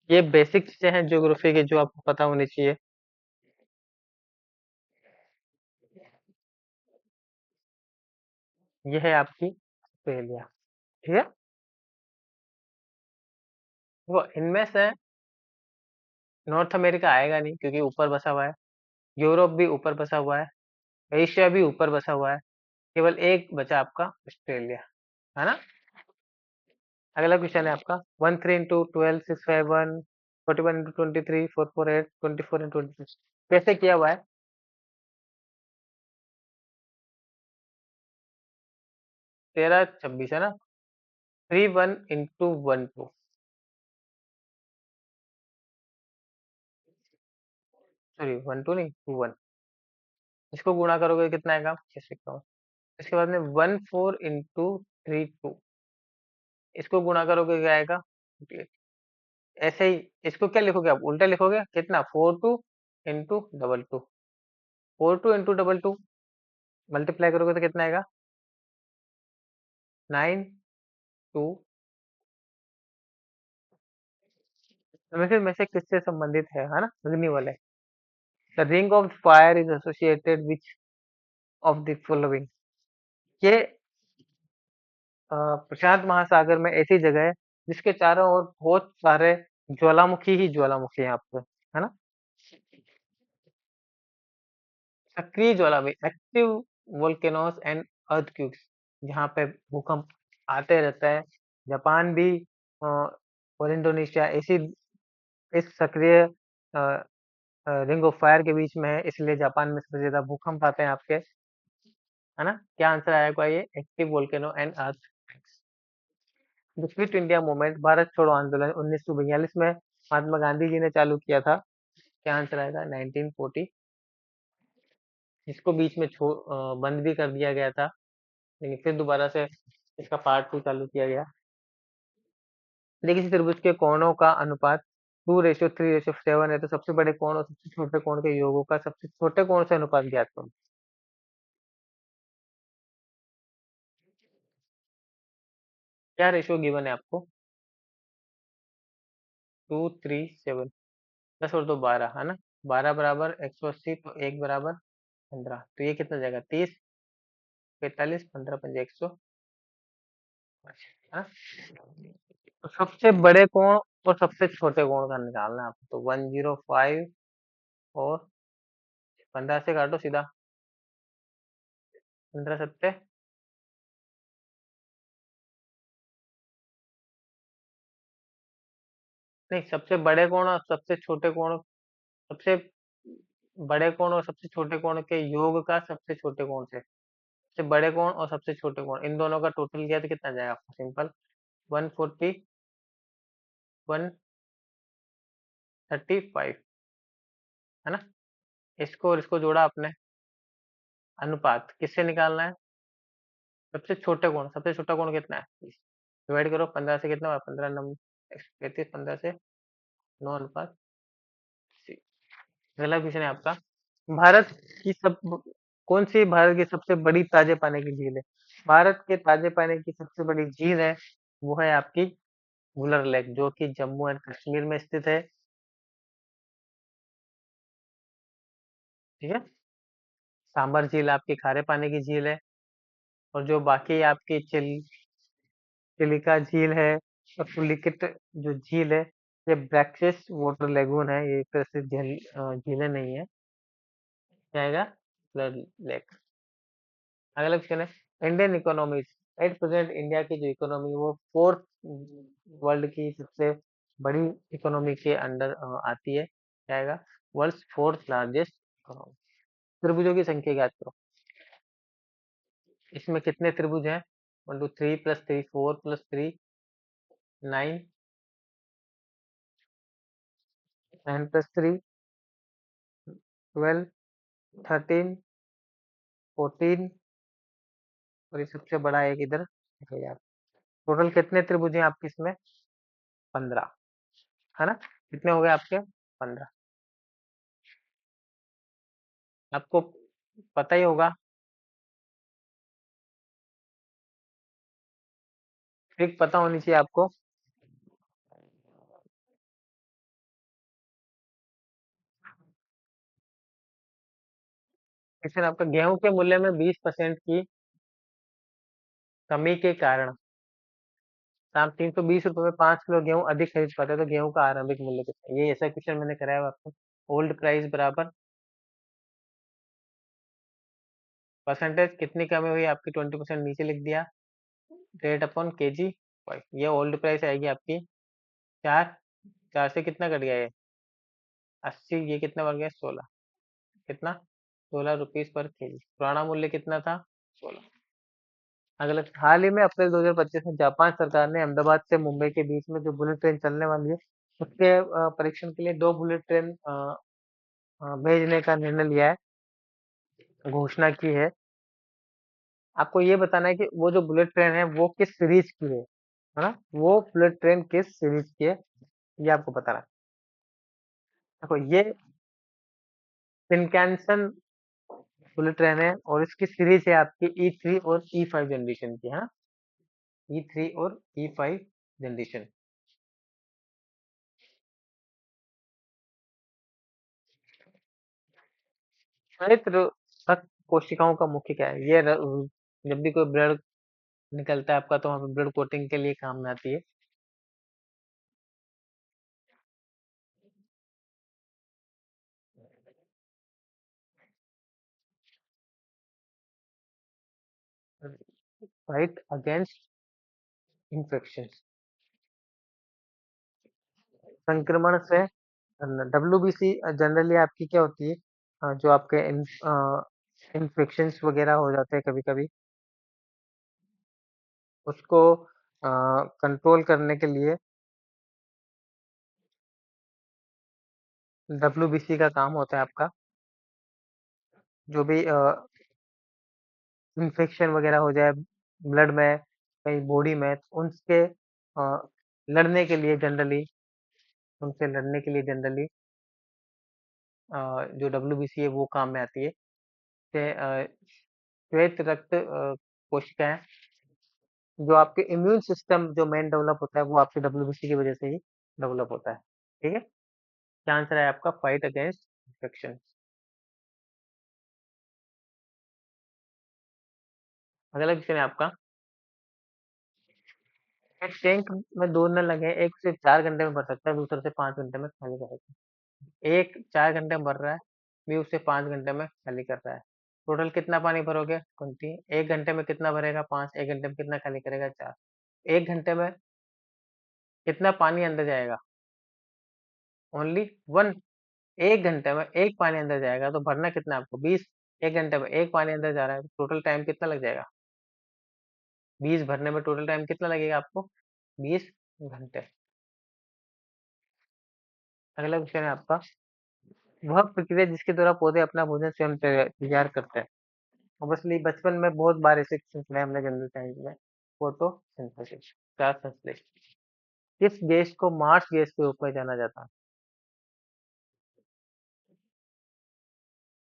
ये बेसिक चीजें हैं ज्योग्राफी की जो आपको पता होनी चाहिए। ये है आपकी ऑस्ट्रेलिया। ठीक है, वो इनमें से नॉर्थ अमेरिका आएगा नहीं क्योंकि ऊपर बसा हुआ है, यूरोप भी ऊपर बसा हुआ है, एशिया भी ऊपर बसा हुआ है, केवल एक बचा आपका ऑस्ट्रेलिया, है ना? अगला क्वेश्चन है आपका 13 इंटू 12 651 41 इंटू 23 448 24 इंटू 26 कैसे किया हुआ है? 13 26 है ना? 31 इंटू 12, सॉरी 12 नहीं 21, इसको गुणा करोगे कितना आएगा? 651। इसके बाद में 14 इंटू 32, इसको गुणा करोगे क्या आएगा? 48। ऐसे ही इसको क्या लिखोगे आप? उल्टा लिखोगे कितना? 42 into double two, 42 into double two multiply करोगे तो कितना आएगा? 92। में से किससे संबंधित है ना? अग्नि वाले। The ring of fire is associated which of the following? ये प्रशांत महासागर में ऐसी जगह है जिसके चारों ओर बहुत सारे ज्वालामुखी ही ज्वालामुखी हैं आपको, है ना? सक्रिय ज्वालामुखी, एक्टिव वोल्केनोस एंड अर्थक्वेक्स, जहाँ पे भूकंप आते रहता है। जापान भी और इंडोनेशिया ऐसी इस सक्रिय रिंग ऑफ फायर के बीच में है, इसलिए जापान में सबसे ज्यादा भूकंप आते हैं आपके, है ना? क्या आंसर आएगा? ये active volcano and earthquakes. The quit India movement, Bharat छोड़ो आंदोलन 1942 में महात्मा गांधी जी ने चालू किया था। क्या आंसर आएगा? 1940। इसको बीच में बंद भी कर दिया गया था, लेकिन फिर दोबारा से इसका पार्ट 2 चालू किया गया। देखिए किसी त्रिभुज के कोणों का अनुपात 2:3:7 है, तो सबसे बड़े कोण और सबसे छोटे कोण के योगों का सबसे छोटे कोण से अनुपात ज्ञात करो। क्या रेशियो गिवन है आपको? 2:3:7, 10 और 2 12 है ना? 12 बराबर 180, तो 1 बराबर 15, तो ये कितना जाएगा? 30, 45, 15 पंजे 105, है ना? तो सबसे बड़े कोण और सबसे छोटे कोण का निकालना है आपको, तो 105 और 15 से काटो सीधा, 15 सत्ते, नहीं सबसे बड़े कोण और सबसे छोटे कोण, सबसे बड़े कोण और सबसे छोटे कोण के योग का सबसे छोटे कोण से, सबसे बड़े कोण और सबसे छोटे कोण इन दोनों का टोटल किया तो कितना जाएगा आपको? सिंपल 140, 135, है ना? इसको और इसको जोड़ा आपने, अनुपात किससे निकालना है? सबसे छोटे कोण, सबसे छोटा कोण कितना है? डिवाइड करो 15 से, कितना हुआ? 15 नम 135, 15 से 9 अनुपात। अगला क्वेश्चन है आपका, भारत की सब कौन सी भारत की सबसे बड़ी ताजे पानी की झील है? भारत के ताजे पानी की सबसे बड़ी झील है वो है आपकी वुलर लेक जो कि जम्मू एंड कश्मीर में स्थित है। ठीक है। सांबर झील आपकी खारे पानी की झील है। और जो बाकी आपकी चिलिका झील है और पुलिकट जो झील है, ये ब्रैक्सिस वाटर लेगून है, ये एक तरह से झीलें नहीं है। क्या आएगा? Flood lake. अगला क्वेश्चन है, Indian economy at present, India की जो इकोनॉमी वो फोर्थ वर्ल्ड की सबसे बड़ी इकोनॉमी के अंडर आती है। क्या आएगा? World fourth largest economy. त्रिभुजों की संख्या ज्ञात करो। इसमें कितने त्रिभुज हैं? 1 2 3 प्लस 3 4 प्लस 3 9, 9 प्लस 3 12, 13, 14 और ये सबसे बड़ा एक इधर 1000। टोटल कितने त्रिभुज हैं आपके इसमें? 15, है ना? कितने हो गए आपके? 15। आपको पता ही होगा, ट्रिक पता होनी चाहिए आपको। इसमें आपका गेहूं के मूल्य में 20% की कमी के कारण आप 320 रुपए में 5 किलो गेहूं अधिक खरीद पाते हैं, तो गेहूं का आरंभिक मूल्य कितना है? ये ऐसा क्वेश्चन मैंने कराया हुआ आपको। ओल्ड प्राइस बराबर परसेंटेज, कितनी कमी हुई आपकी? 20% नीचे लिख दिया, रेट अपॉन केजी। ये ओल्ड प्राइस आएगी आपकी 4। 4 से कितना कट गया ये? 80। ये कितना बन गया? 16। कितना? 16 रुपीज पर केजी। पुराना मूल्य कितना था? 16। अगला, हाल ही में अप्रैल 2025 में जापान सरकार ने अहमदाबाद से मुंबई के बीच में जो बुलेट ट्रेन चलने वाली है, उसके परीक्षण के लिए 2 बुलेट ट्रेन भेजने का निर्णय लिया है, घोषणा की है। आपको ये बताना है कि वो जो बुलेट ट्रेन है वो किस सीरीज की है ना? वो बुलेट ट्रेन किस सीरीज की है, ये आपको बताना है। देखो, ये शिनकानसेन बुलेट ट्रेन है और इसकी सीरीज है आपकी E3 और E5 जनरेशन की, है ना? E3 और E5 जनरेशन। श्वेत रक्त कोशिकाओं का मुख्य क्या है? जब भी कोई ब्लड निकलता है आपका, तो वहाँ पे ब्लड कोटिंग के लिए काम में आती है। फाइट अगेंस्ट इन्फेक्शन, संक्रमण से। WBC जनरली आपकी क्या होती है? जो आपके इन्फेक्शंस वगैरह हो जाते हैं कभी कभी, उसको कंट्रोल करने के लिए WBC का काम होता है आपका। जो भी इन्फेक्शन वगैरह हो जाए ब्लड में, कहीं बॉडी में, तो उनसे लड़ने के लिए जनरली उनसे लड़ने के लिए जनरली जो WBC है वो काम में आती है। श्वेत रक्त कोशिकाएं, जो आपके इम्यून सिस्टम जो मेन डेवलप होता है वो आपके WBC की वजह से ही डेवलप होता है। ठीक है। क्या आंसर है आपका? Fight against infection. अगला क्वेश्चन है आपका, एक टैंक में 2 नल लगे हैं, एक सिर्फ 4 घंटे में भर सकता है, दूसरे से 5 घंटे में खाली करेगा। एक 4 घंटे में भर रहा है, भी उससे 5 घंटे में खाली कर रहा है। टोटल कितना पानी भरोगे? 20। 1 घंटे में कितना भरेगा? 5। 1 घंटे में कितना खाली करेगा? 4। 1 घंटे में कितना पानी अंदर जाएगा? ओनली 1। 1 घंटे में एक पानी अंदर जाएगा, तो भरना कितना है आपको? 20। 1 घंटे में एक पानी अंदर जा रहा है, तो टोटल टाइम कितना लग जाएगा? 20 भरने में टोटल टाइम कितना लगेगा आपको? 20 घंटे। अगला क्वेश्चन है आपका, वह प्रक्रिया जिसके द्वारा पौधे अपना भोजन स्वयं तैयार करते हैं। ऑब्वियसली बचपन में बहुत बार ऐसे क्वेश्चन सुने हमने जनरल साइंस में। फोटोसिंथेसिस, क्या संश्लेषण। किस गैस को मार्स गैस के रूप में जाना जाता है?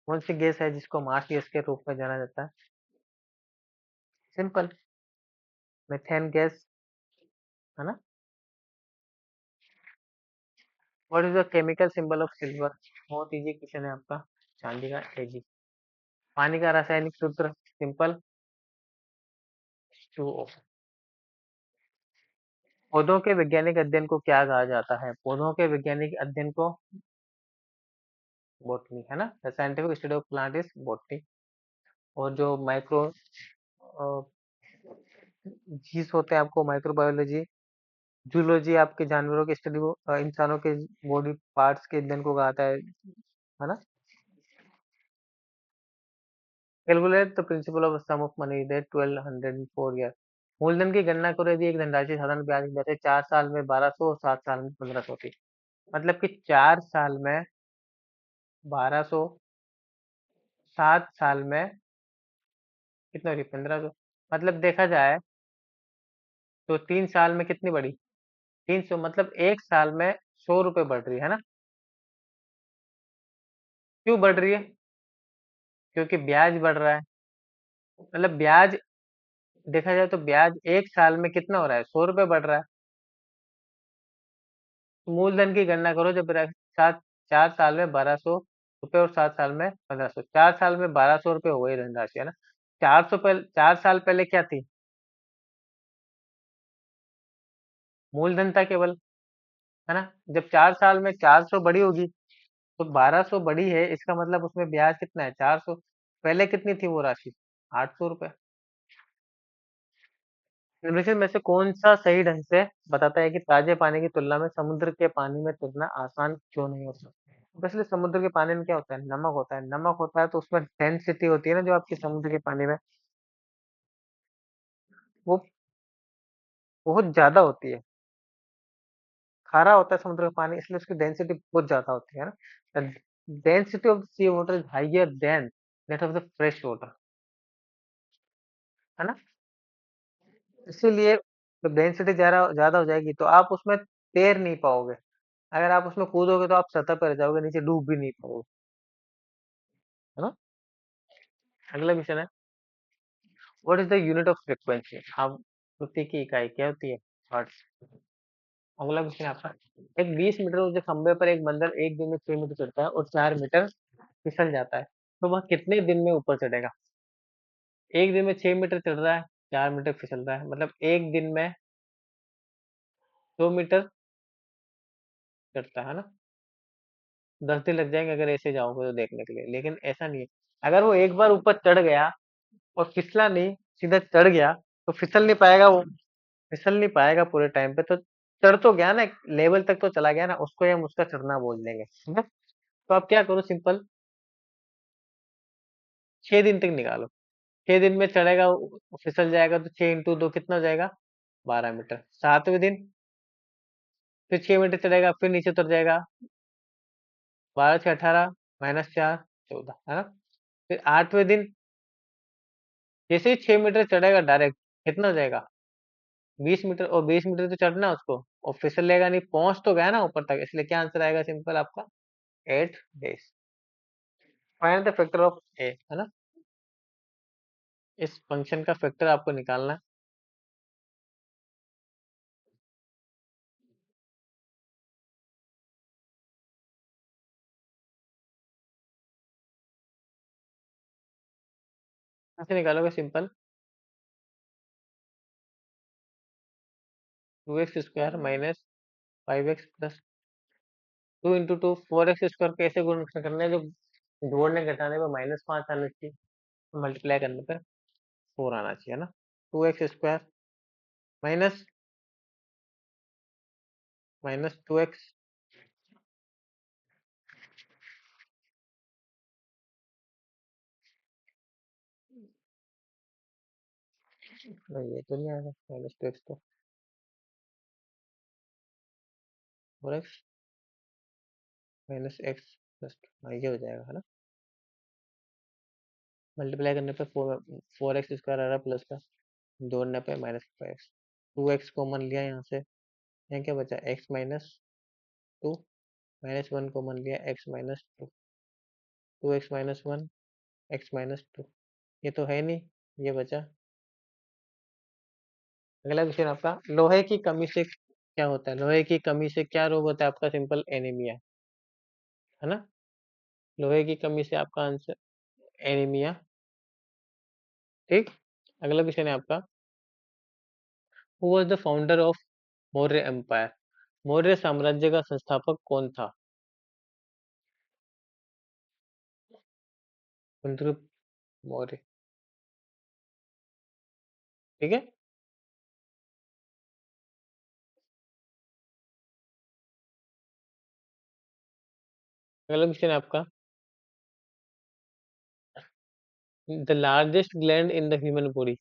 कौन सी गैस है जिसको मार्स गैस के रूप में जाना जाता है? सिंपल, मीथेन गैस, है ना? What is the chemical symbol of silver? बहुत इजी क्वेश्चन है आपका। चांदी का Ag। पानी का रासायनिक सूत्र सिंपल H2O। पौधों के वैज्ञानिक अध्ययन को क्या कहा जाता है? पौधों के वैज्ञानिक अध्ययन को बॉटनी, है ना? The scientific study of plant is botany. और जो माइक्रो जीस होते हैं आपको माइक्रोबायोलॉजी। जूलॉजी आपके जानवरों की स्टडी को इंसानों के बॉडी पार्ट्स के अध्ययन को कहता है ना? Calculate the principal of sum of money that 1204 year. मूलधन की गणना करो यदि एक धनराशि साधारण ब्याज की दर से 4 साल में 1200 और 7 साल में 1500 थी। मतलब कि 4 साल में 1200, 7 साल में कितना हुई 1500। मतलब देखा जाए तो 3 साल में कितनी बढ़ी? 300। मतलब 1 साल में 100 रुपये बढ़ रही है ना? क्यों बढ़ रही है? क्योंकि ब्याज बढ़ रहा है। मतलब ब्याज, देखा जाए तो ब्याज 1 साल में कितना हो रहा है? 100 रुपये बढ़ रहा है। तो मूलधन की गणना करो जब 4 साल में 1200 रुपये और 7 साल में 1500। 4 साल में 1200 रुपये हो गई धनराशि, है ना? 4 साल पहले क्या थी? मूलधन था केवल, है ना? जब 4 साल में 400 बढ़ी होगी तो 1200 बढ़ी है, इसका मतलब उसमें ब्याज कितना है? 400। पहले कितनी थी वो राशि? 800 रुपये। निम्नलिखित में से कौन सा सही ढंग से बताता है कि ताजे पानी की तुलना में समुद्र के पानी में तैरना आसान क्यों नहीं होता? इसलिए समुद्र के पानी में क्या होता है? नमक होता है। नमक होता है तो उसमें डेंसिटी होती है ना, जो आपकी समुद्र के पानी में वो बहुत ज्यादा होती है। खारा होता है समुद्र का पानी, इसलिए उसकी डेंसिटी बहुत ज्यादा होती है ना। Density of sea water is higher than that of the fresh water, है ना? इसीलिए जब डेंसिटी ज्यादा ज्यादा हो जाएगी तो आप उसमें तैर नहीं पाओगे। अगर आप उसमें कूदोगे तो आप सतह पर रह जाओगे, नीचे डूब भी नहीं पाओगे, है ना? अगला क्वेश्चन है, what is the unit of frequency? आवृत्ति की इकाई क्या होती है? हर्ट्ज। अगला क्वेश्चन है आपका, एक 20 मीटर ऊंचे खंबे पर एक बंदर एक दिन में 6 मीटर चढ़ता है और 4 मीटर फिसल जाता है, तो वह कितने दिन में ऊपर चढ़ेगा? एक दिन में 6 मीटर चढ़ रहा है, 4 मीटर फिसल रहा है, मतलब एक दिन में 2 मीटर चढ़ता है ना? 10 दिन लग जाएंगे अगर ऐसे जाओगे तो देखने के लिए, लेकिन ऐसा नहीं है। अगर वो एक बार ऊपर चढ़ गया और फिसला नहीं, सीधा चढ़ गया, तो फिसल नहीं पाएगा वो। फिसल नहीं पाएगा पूरे टाइम पे, तो चढ़ तो गया ना, एक लेवल तक तो चला गया ना, उसको हम उसका चढ़ना बोल देंगे, ठीक है? तो आप क्या करो, सिंपल 6 दिन तक निकालो। 6 दिन में चढ़ेगा फिसल जाएगा तो 6 × 2 कितना हो जाएगा? 12 मीटर। 7वें दिन फिर 6 मीटर चढ़ेगा, फिर नीचे उतर जाएगा। 12×6 = 18, -4 14, है ना? फिर 8वें दिन जैसे ही 6 मीटर चढ़ेगा डायरेक्ट, कितना हो जाएगा? 20 मीटर। और 20 मीटर तो चढ़ना है उसको, और फिसलेगा नहीं, पहुंच तो गया ना ऊपर तक, इसलिए क्या आंसर आएगा सिंपल आपका? 8 days. Find the factor of A, है ना? इस फंक्शन का फैक्टर आपको निकालना है। कैसे निकालोगे? Simple 2x² minus 5x + 2 × 2 4x² कैसे गुण करना है? जो जोड़ने घटाने पर -5 आना चाहिए, मल्टीप्लाई करने पर 4 आना चाहिए, है ना? 2x² minus -2x। नहीं, ये तो नहीं आएगा -2x, तो 4x -x + 2 ये हो जाएगा, है ना? मल्टीप्लाई करने पे 4x² आ रहा प्लस का, जोड़ने पे -5x। 2x कॉमन लिया यहाँ से, यहाँ क्या बचा? x-2, -1 कॉमन लिया, x-2, 2x-1, x-2, ये तो है नहीं, ये बचा। अगला क्वेश्चन आपका, लोहे की कमी से क्या होता है? लोहे की कमी से क्या रोग होता है आपका? सिंपल एनीमिया, है ना? लोहे की कमी से आपका आंसर एनीमिया, ठीक? अगला क्वेश्चन है आपका, who was the founder of Maurya empire? मौर्य साम्राज्य का संस्थापक कौन था? चंद्रगुप्त मौर्य, ठीक है? अगला क्वेश्चन है आपका, the largest gland in the human body?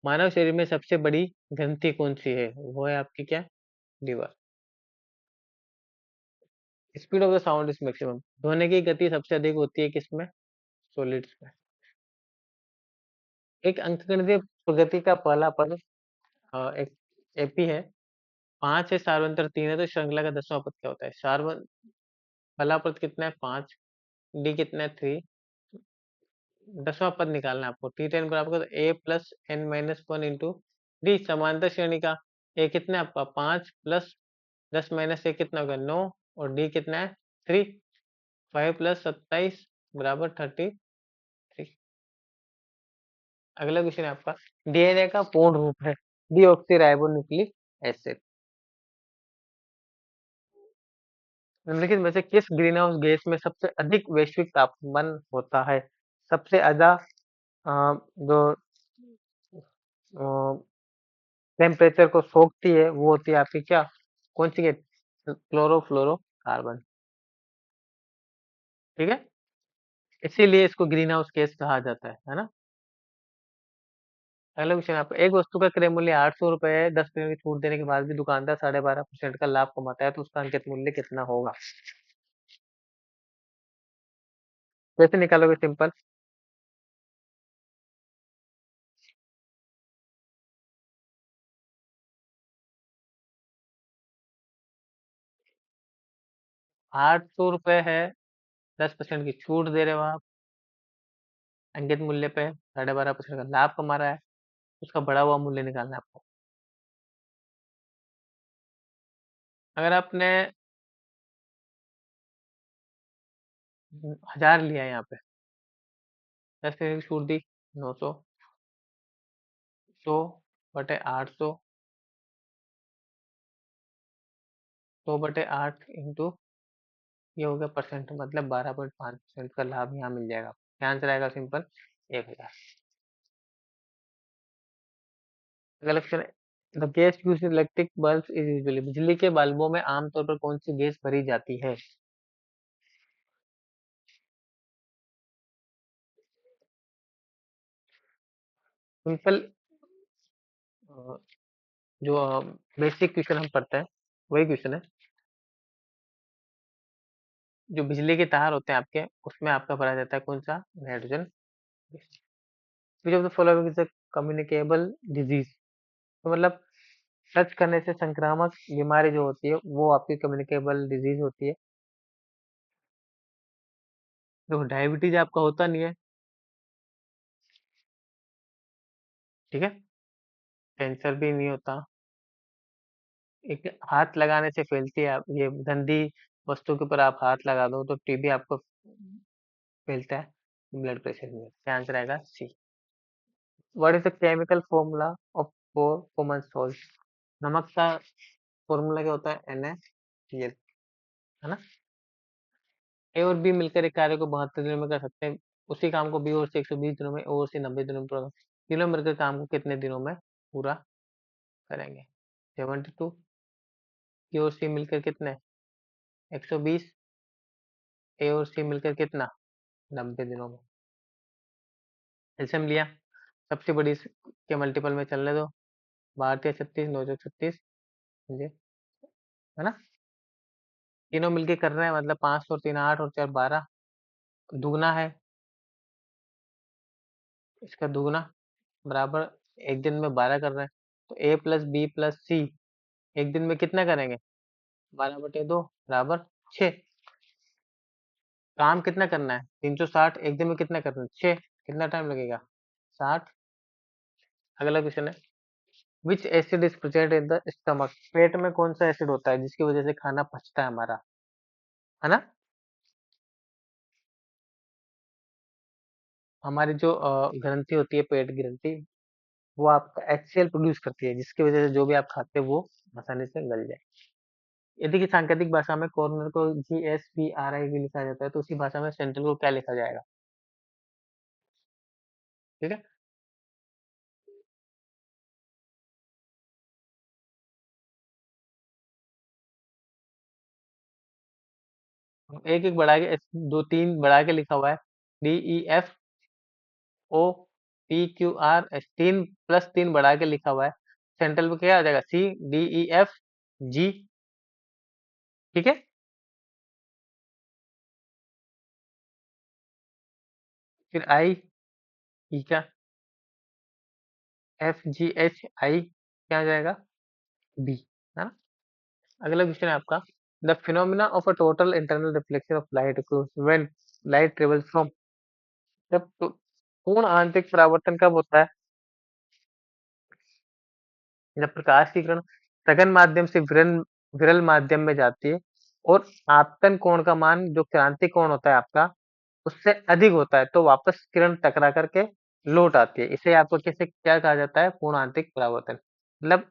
मानव शरीर में सबसे बड़ी ग्रंथि कौन सी है? वो है आपकी क्या? Liver. Speed of the sound is maximum. ध्वनि की गति सबसे अधिक होती है किसमें? सॉलिड्स में। एक अंकगणितीय प्रगति का पहला पद एक एपी है, 5 है, सार्वंतर 3 है, तो श्रृंखला का 10वां पद क्या होता है? सार्वन पहला पद कितना है? 5, डी कितना है? 3, 10वां पद निकालना है आपको। T10 बराबर A plus N minus one into D, समांतर श्रेणी का ए कितना है आपका? 5 प्लस 10 माइनस एक कितना होगा? 9, और डी कितना है? 3, 5 प्लस 27 बराबर 33। अगला क्वेश्चन है आपका, डीएनए का पूर्ण रूप है डीऑक्सीराइबोन्यूक्लिक एसिड। निम्नलिखित में से किस ग्रीन हाउस गैस में सबसे अधिक वैश्विक तापमान होता है? सबसे ज्यादा जो टेम्परेचर को सोखती है वो होती है आपकी क्या? कौन सी गैस? क्लोरोफ्लोरोकार्बन, ठीक है? इसीलिए इसको ग्रीन हाउस गैस कहा जाता है ना? अगला क्वेश्चन आपका, एक वस्तु का क्रय मूल्य 800 रुपए है, 10% की छूट देने के बाद भी दुकानदार 12.5% का लाभ कमाता है, तो उसका अंकित मूल्य कितना होगा? कैसे निकालोगे? सिंपल, 800 रुपए है, 10% की छूट दे रहे हो आप, अंकित मूल्य पे 12.5% का लाभ कमा रहा है, उसका बढ़ा हुआ मूल्य निकालना है आपको। अगर आपने 1000 लिया है यहाँ पे, 10% की छूट दी, 900, 100/800, 100/8 इंटू ये हो गया परसेंट, मतलब 12.5% का लाभ यहाँ मिल जाएगा। क्या आंसर आएगा? सिंपल 1000। अगला क्वेश्चन है, the gas used in electric bulb is usually, बिजली के बल्बों में आमतौर पर कौन सी गैस भरी जाती है? सिंपल, जो बेसिक क्वेश्चन हम पढ़ते हैं वही क्वेश्चन है। जो बिजली के तार होते हैं आपके, उसमें आपका भरा जाता है कौन सा? Nitrogen gas. Which of the following is a communicable disease? तो मतलब टच करने से संक्रामक बीमारी जो होती है वो आपकी कम्युनिकेबल डिजीज होती है। देखो, डायबिटीज आपका होता नहीं है, ठीक है? कैंसर भी नहीं होता, एक हाथ लगाने से फैलती है। आप ये गंदी वस्तु के ऊपर आप हाथ लगा दो तो टीबी आपको फैलता है, ब्लड प्रेशर में। क्या आंसर आएगा? C. What is the chemical formula of for common salt? नमक का फॉर्मूला क्या होता है? NaCl, है ना? ए और बी मिलकर एक कार्य को 72 दिनों में कर सकते हैं, उसी काम को बी और सी 120 दिनों में, ओ और सी 90 दिनों में पूरा, तीनों मिलकर काम को कितने दिनों में पूरा करेंगे? 72, बी और सी मिलकर कितने? 120, ए और सी मिलकर कितना? 90 दिनों में। एल्सियम लिया, सबसे बड़ी के मल्टीपल में चलने दो, 12×36, 9×36, समझे, है ना? तीनों मिलके कर रहे हैं, मतलब 5 और 3 8 और 4 12, दुगना है, इसका दुगना बराबर एक दिन में 12 कर रहे हैं, तो ए प्लस बी प्लस सी एक दिन में कितना करेंगे? 12/2 बराबर 6। काम कितना करना है? 360, एक दिन में कितना करना है? 6। कितना टाइम लगेगा? 60। अगला क्वेश्चन है, which acid is present in the stomach? पेट में कौन सा एसिड होता है जिसकी वजह से खाना पचता है हमारा, है ना? हमारी जो ग्रंथि होती है, पेट ग्रंथि, वो आपका HCl प्रोड्यूस करती है, जिसकी वजह से जो भी आप खाते हैं वो आसानी से गल जाए। यदि कि सांकेतिक भाषा में कॉर्नर को GSPRI भी लिखा जाता है, तो उसी भाषा में सेंट्रल को क्या लिखा जाएगा? ठीक है। एक एक बढ़ा के, दो तीन बढ़ा के लिखा हुआ है, DEFO PQR, तीन प्लस तीन बढ़ा के लिखा हुआ है, सेंट्रल में क्या आ जाएगा? CDEFG। ठीक है। फिर आई, ई क्या? FGHI क्या आ जाएगा? बी, है ना? अगला क्वेश्चन है आपका, the phenomena of a total internal reflection of light when light travels from, जब पूर्ण आंतरिक परावर्तन कब होता है? जब प्रकाश की किरण सघन माध्यम से विरल विरल माध्यम में जाती है और आपतन कोण का मान, जो क्रांति कोण होता है आपका, उससे अधिक होता है, तो वापस किरण टकरा करके लौट आती है। इसे आपको कैसे क्या कहा जाता है? पूर्ण आंतरिक परावर्तन। मतलब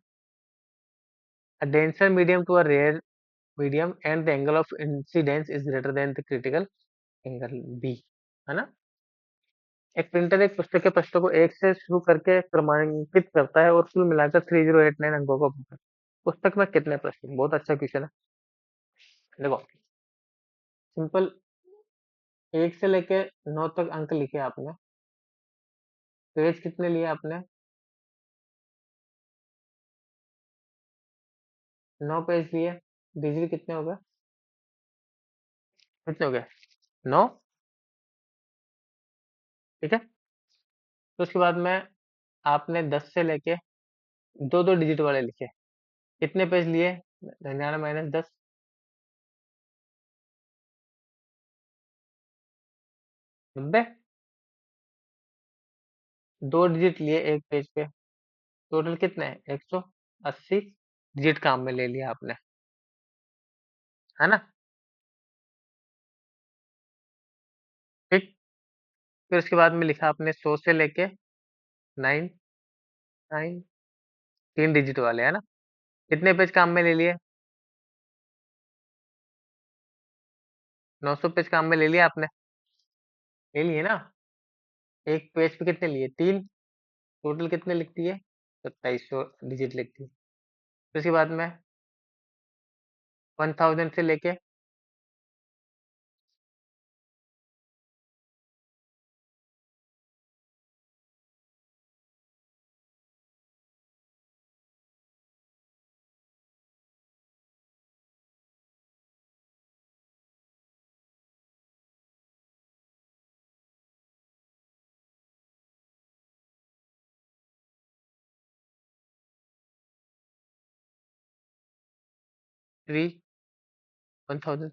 a denser medium to a rare medium and the angle of incidence is greater than the critical angle B, है ना? एक प्रिंटर एक पुस्तक के पृष्ठों को एक से शुरू करके क्रमांकित करता है और कुल मिलाकर 3089 अंकों का होता है। पुस्तक में कितने प्रश्न? बहुत अच्छा क्वेश्चन है। देखो, सिंपल, एक से लेके 9 तक अंक लिखे आपने, पेज कितने लिए आपने? 9 पेज लिए, डिजिट कितने हो गए? कितने हो गए? 9। ठीक है। तो उसके बाद में आपने 10 से लेके दो दो डिजिट वाले लिखे, कितने पेज लिए? 99 - 10, 90। दो डिजिट लिए एक पेज पे, टोटल कितने हैं? 180 डिजिट काम में ले लिया आपने, है ना? ठीक। फिर उसके बाद में लिखा आपने 100 से लेके 9 9, तीन डिजिट वाले, है ना? कितने पेज काम में ले लिए? 900 पेज काम में ले लिया आपने, ले लिए ना? एक पेज पे कितने लिए? तीन। टोटल कितने लिखती है? 2700 डिजिट लिखती है। फिर उसके बाद में 1000 से लेके थ्री 1000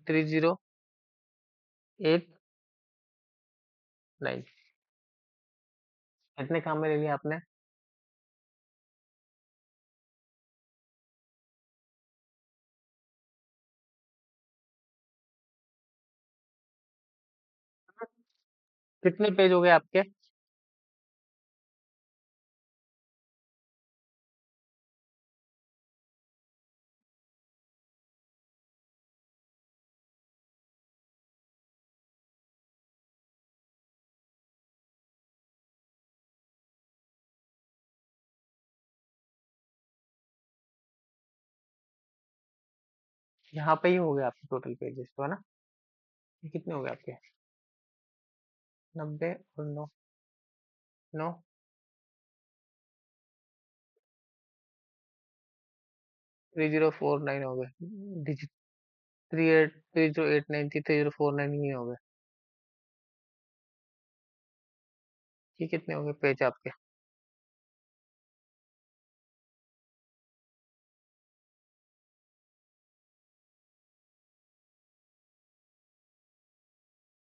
3089, कितने काम में ले लिया आपने? कितने पेज हो गए आपके? यहाँ पे ही हो गए आपके टोटल पेजेस तो, है ना? ये कितने हो गए आपके? 90 और 9, 9, 3049 हो गए डिजिट। 3089 थी, 3049 ही हो गए। ये कितने हो गए पेज आपके?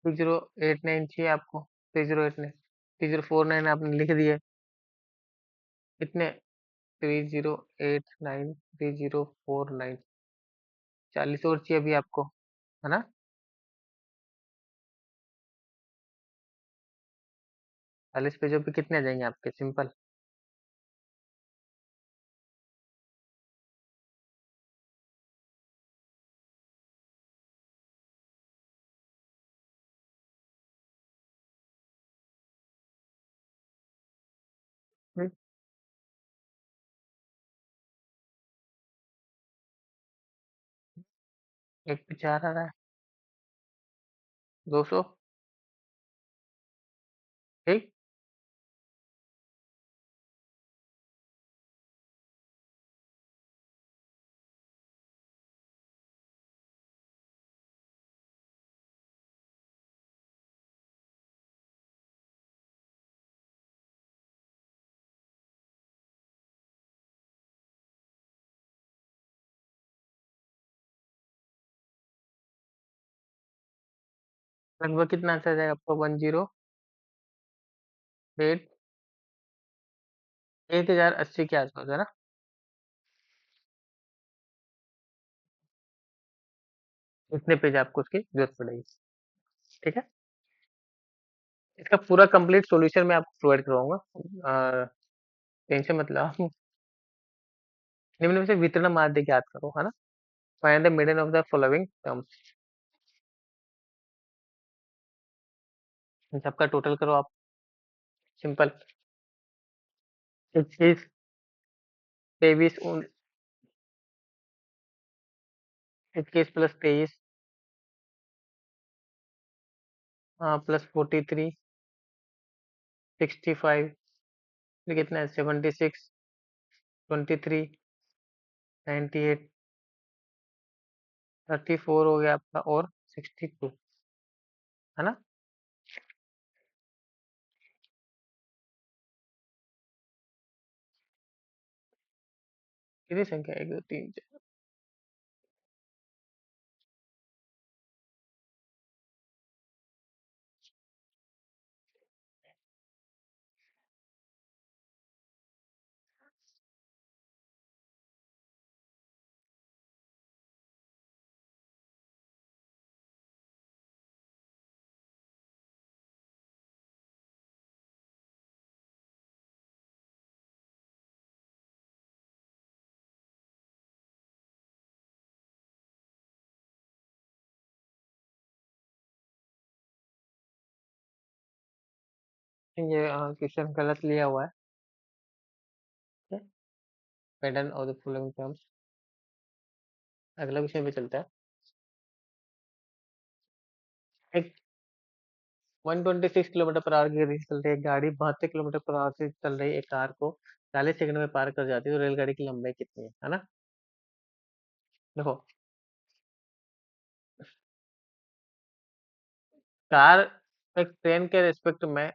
3089 चाहिए आपको, 3089, 3049 आपने लिख दिए। कितने 30893049। 40 और चाहिए अभी आपको, है ना? 40 पेजों पे कितने आ जाएंगे आपके सिंपल? हम्म, एक पे 4 आ रहा है, 200। ठीक। लगभग कितना आंसर आ जाएगा आपको? 1080 के आसपास, है ना? इतने पेज आपको उसकी जरूरत पड़ेगी। ठीक है। इसका पूरा कंप्लीट सॉल्यूशन मैं आपको प्रोवाइड करवाऊंगा। टेंशन मत लो आप। निम्न में से वितरण माध्य ज्ञात करो, है ना? Find the median of the following terms. इन सबका टोटल करो आप। सिंपल। 21, 23, 21 प्लस 23 प्लस 43, 65, फिर कितना है? 76, 23, 98, 34 हो गया आपका, और 62, है ना? कितनी संख्या? 1 2 3 4। ये क्वेश्चन गलत लिया हुआ है। Pattern of the following terms. अगला विषय पे चलता है। एक 126 किलोमीटर पर आवर की गति से चल रही है गाड़ी 72 किलोमीटर पर आवर से चल रही एक कार को 40 सेकंड में पार कर जाती है, तो रेलगाड़ी की लंबाई कितनी है ना? देखो, कार एक ट्रेन के रेस्पेक्ट में,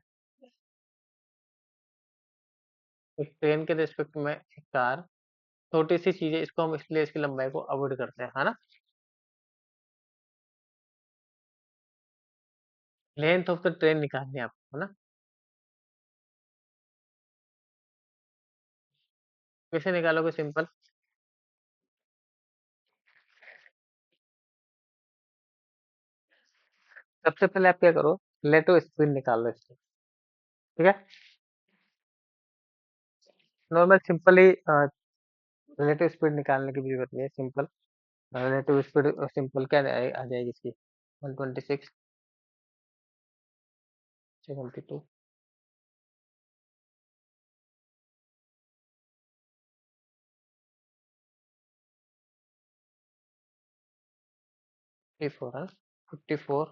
एक कार छोटी सी चीज है, इसको हम इसलिए इसकी लंबाई को अवॉइड करते हैं, है ना? लेंथ ऑफ द ट्रेन निकालनी है आपको, है ना? कैसे निकालोगे? सिंपल। सबसे पहले आप क्या करो, रिलेटिव स्पीड निकाल लो इसकी। ठीक है। नॉर्मल सिंपली रिलेटिव स्पीड निकालने की भी जरूरत नहीं है। सिंपल रिलेटिव स्पीड सिंपल क्या आ जाएगी इसकी? 126, 72, 54, है ना? 54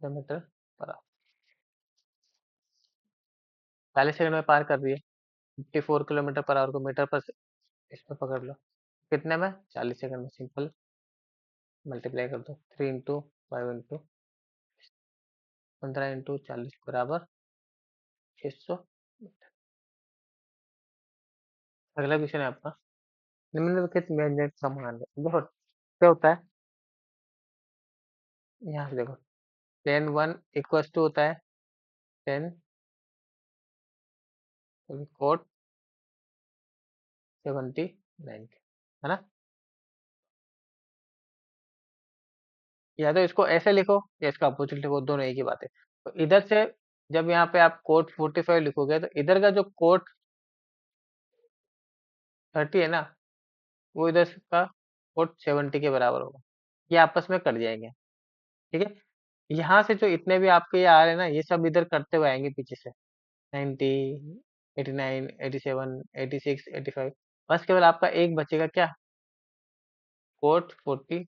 किलोमीटर पर आवर 40 सेकंड में पार कर रही है। 54 किलोमीटर पर आवर को मीटर पर इसमें पकड़ लो, कितने में? 40 सेकंड में। सिंपल मल्टीप्लाई कर दो, 3 इंटू 5 इंटू 15 इंटू 40 बराबर 600। अगला क्वेश्चन है आपका, निम्नलिखित व्यंजक समान है। देखो क्या होता है, यहाँ से देखो, 10 1 इक्वल्स टू होता है 10 कोट 79 के, है ना? या तो इसको ऐसे लिखो या इसका अपोजिट लिखो, दोनों एक ही बात है। तो इधर से जब यहाँ पे आप कोट 45 लिखोगे तो इधर का जो कोट 30 है ना, वो इधर का कोट 70 के बराबर होगा। ये आपस में कट जाएंगे, ठीक है। यहाँ से जो इतने भी आपके ये आ रहे हैं ना, ये सब इधर करते हुए आएंगे पीछे से, 90, 89, 87, 86, 85। बस केवल आपका एक बचेगा क्या, कोट 45।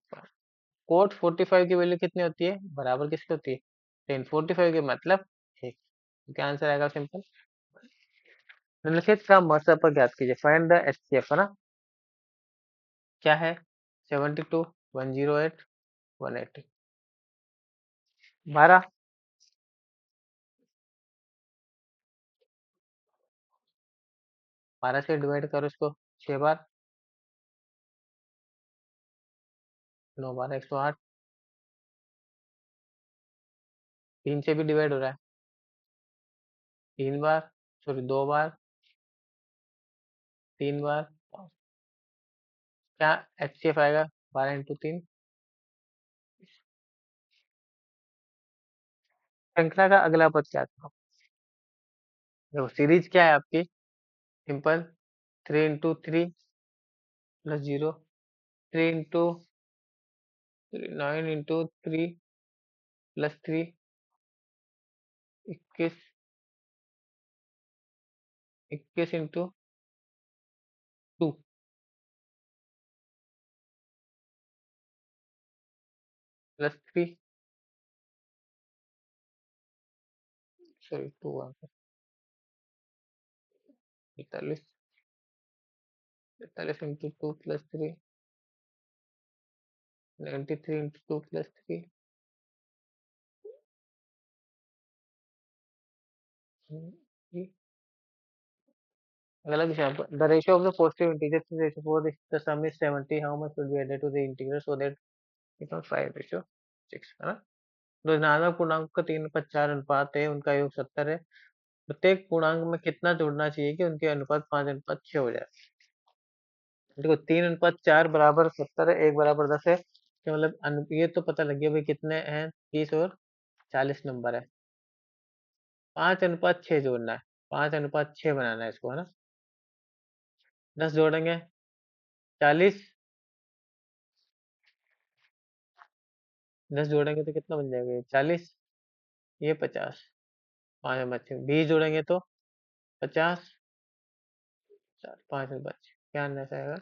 कोट 45 की वैल्यू कितनी होती है, बराबर किसकी होती है, 10। 45 के मतलब एक। क्या आंसर आएगा, सिंपल। निम्नलिखित का मसर पर ज्ञात कीजिए, फाइंड द एचसीएफ, है ना। क्या है, 72, 108, 180। 12, 12 से डिवाइड करो इसको 6 बार, 9 12 108। 3 से भी डिवाइड हो रहा है, 3 बार, सॉरी 2 बार, 3 बार। क्या एचसीएफ आएगा, 12 × 3। श्रृंखला का अगला पद क्या था, देखो सीरीज क्या है आपकी, सिंपल, 3 × 3 + 0, 9 × 3 + 3, 21 × 2, +3, सॉरी 2 43, 43 × 2 + 3, 93 × 2 + 3। अगला question, the ratio of the positive integer to ratio for the sum is 70, how much will be added to the integral so that become 5:6, है ना। तो धनात्मक पूर्णांक का 3:4 अनुपात है, उनका योग 70 है। प्रत्येक पूर्णांक में कितना जोड़ना चाहिए कि उनके अनुपात 5:6 हो जाए। देखो 3:4 बराबर 70 है, 1 बराबर 10 है, तो मतलब ये तो पता लग गया भाई कितने हैं, 30 और 40 नंबर है। 5:6 जोड़ना है, 5:6 बनाना है इसको, है ना। 10 जोड़ेंगे 40, 10 जोड़ेंगे तो कितना बन जाएगा, ये 40, ये 50, 5:6, 20 जोड़ेंगे तो 50, 5:6, क्या आंसर आएगा।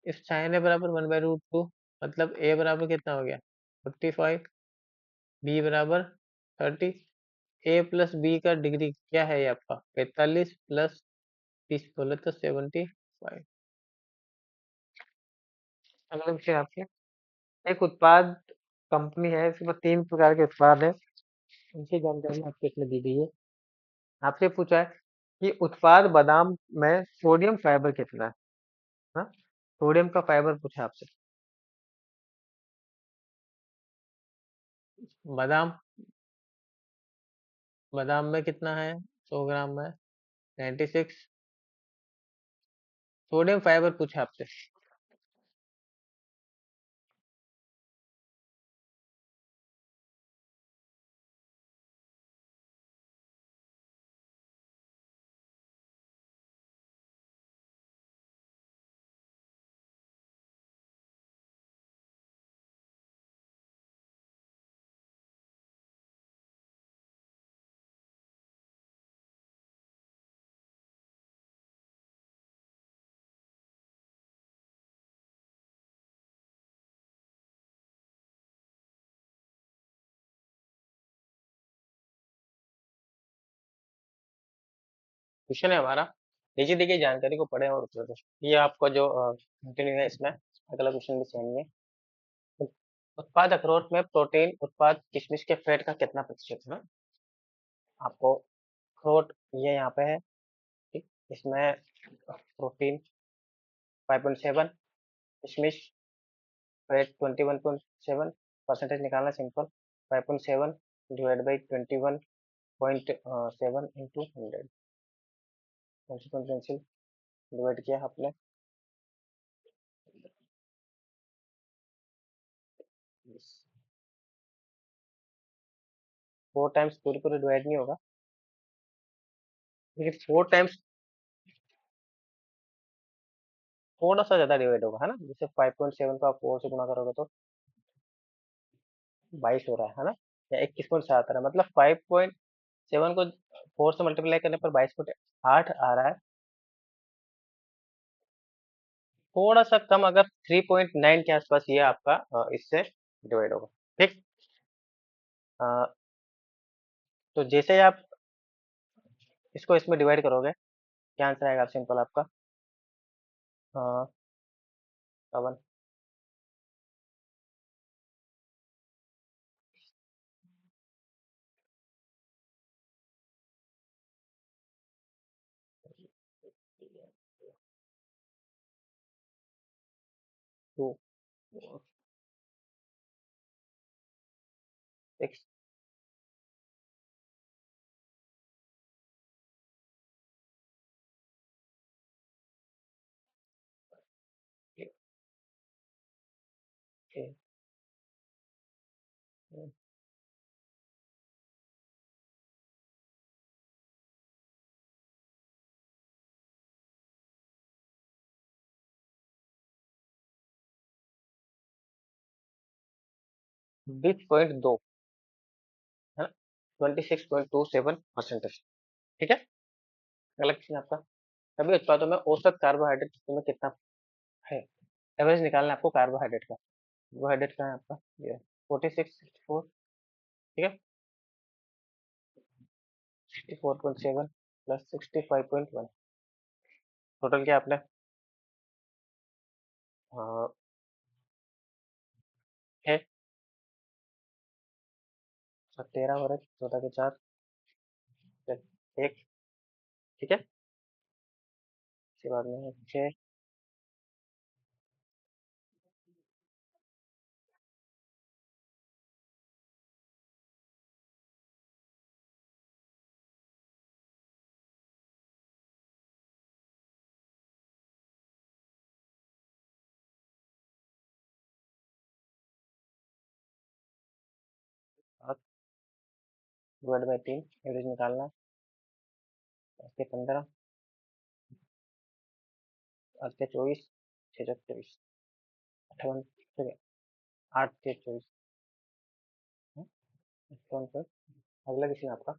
इस साइन ए बराबर 1/√2, मतलब ए बराबर कितना हो गया, 45, बी बराबर 30। ए प्लस बी का डिग्री क्या है, ये आपका 45 + 30 बोले तो 75। अगला विषय आपके, एक उत्पाद कंपनी है, इसके पास 3 प्रकार के उत्पाद है, उनकी जानकारी आपको इसमें दी गई है। आपसे पूछा है कि उत्पाद बादाम में सोडियम फाइबर कितना है, हाँ? सोडियम का फाइबर पूछा आपसे। बादाम, बादाम में कितना है, 100 ग्राम में 96। सोडियम फाइबर पूछा आपसे। क्वेश्चन है हमारा, नीचे दी गई जानकारी को पढ़ें और उत्तर दें। ये आपका जो कंटिन्यू है, इसमें अगला क्वेश्चन भी सेम है। उत्पाद अखरोट में प्रोटीन, उत्पाद किशमिश के फैट का कितना प्रतिशत है, आपको अखरोट ये यहाँ पे है, ठीक, इसमें प्रोटीन 5.7, किशमिश फैट 21.7, परसेंटेज निकालना simple, 5.7 divide by 21.7 into 100, divide किया आपने। 4 टाइम्स पूरे पूरे डिवाइड नहीं होगा, लेकिन 4 टाइम्स थोड़ा सा ज्यादा डिवाइड होगा, है ना। जैसे 5.7 को आप 4 से गुणा करोगे तो 22 हो रहा है ना, या 21.7 आ रहा है, मतलब 5.7 को 4 से मल्टीप्लाई करने पर 22.8 आ रहा है। थोड़ा सा कम, अगर 3.9 के आसपास ये आपका इससे डिवाइड होगा। ठीक। अ, तो जैसे ही आप इसको इसमें डिवाइड करोगे, क्या आंसर आएगा सिंपल आपका? 7, 2, 6, 20.2, है ना, 26.27%। ठीक है। अगला क्वेश्चन आपका, सभी उत्पादों में औसत कार्बोहाइड्रेट तुम्हें कितना है? एवरेज निकालना है आपको कार्बोहाइड्रेट का। कार्बोहाइड्रेट का है आपका ये 46, 64। ठीक है। 64.7 प्लस 65.1, टोटल क्या आपने? हाँ, है 13 हो रहा है, 14 के 4, 1। ठीक है। इसके बाद में 6, 7 डिवाइड बाई 3, एवरेज निकालना है। 15, 24, 6 24, 58, ठीक है, 8 के 24, 58। अगला क्वेश्चन आपका,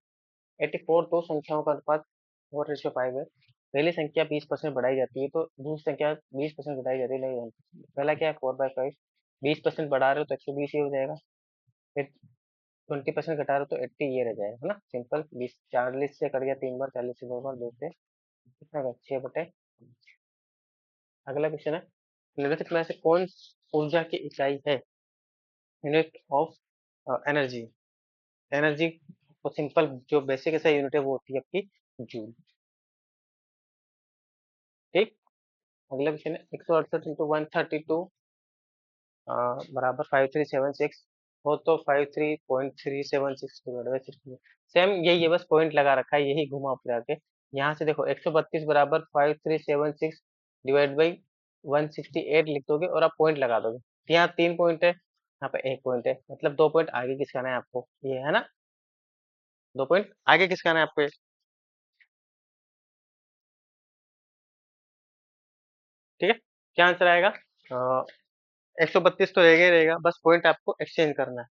84 दो संख्याओं का अनुपात 4:5 है। पहली संख्या 20% बढ़ाई जाती है तो दूसरी संख्या 20% घटाई जाती है, नहीं? पहला क्या है 4/5, 20% बढ़ा रहे हो तो 120 ही हो जाएगा। फिर 20% घटा रहे हो तो 80 ये रह जाएगा, है ना। सिंपल। 20 40 से कट गया 3 बार, 40 से 2 बार, 2 से कितना होगा 6/। अगला क्वेश्चन है, निम्नलिखित में से कौन ऊर्जा की इकाई है? Unit of energy. एनर्जी को सिंपल जो बेसिक ऐसा यूनिट है वो होती है आपकी जूल। ठीक। अगला क्वेश्चन है, 168 × 132 बराबर 5376 हो तो 53.376 डिवाइड बाई 60। सेम यही है, बस पॉइंट लगा रखा है, यही घुमा फिरा के। यहाँ से देखो 132 बराबर 5376 डिवाइड बाई 168 लिख दोगे और आप पॉइंट लगा दोगे। तो यहाँ 3 पॉइंट है, यहाँ पे 1 पॉइंट है, मतलब 2 पॉइंट आगे किसका आना है आपको, ये है ना। 2 पॉइंट आगे किसका आना है आपको, ठीक है। क्या आंसर आएगा? 132 तो रहेगा ही रहेगा, बस पॉइंट आपको एक्सचेंज करना है।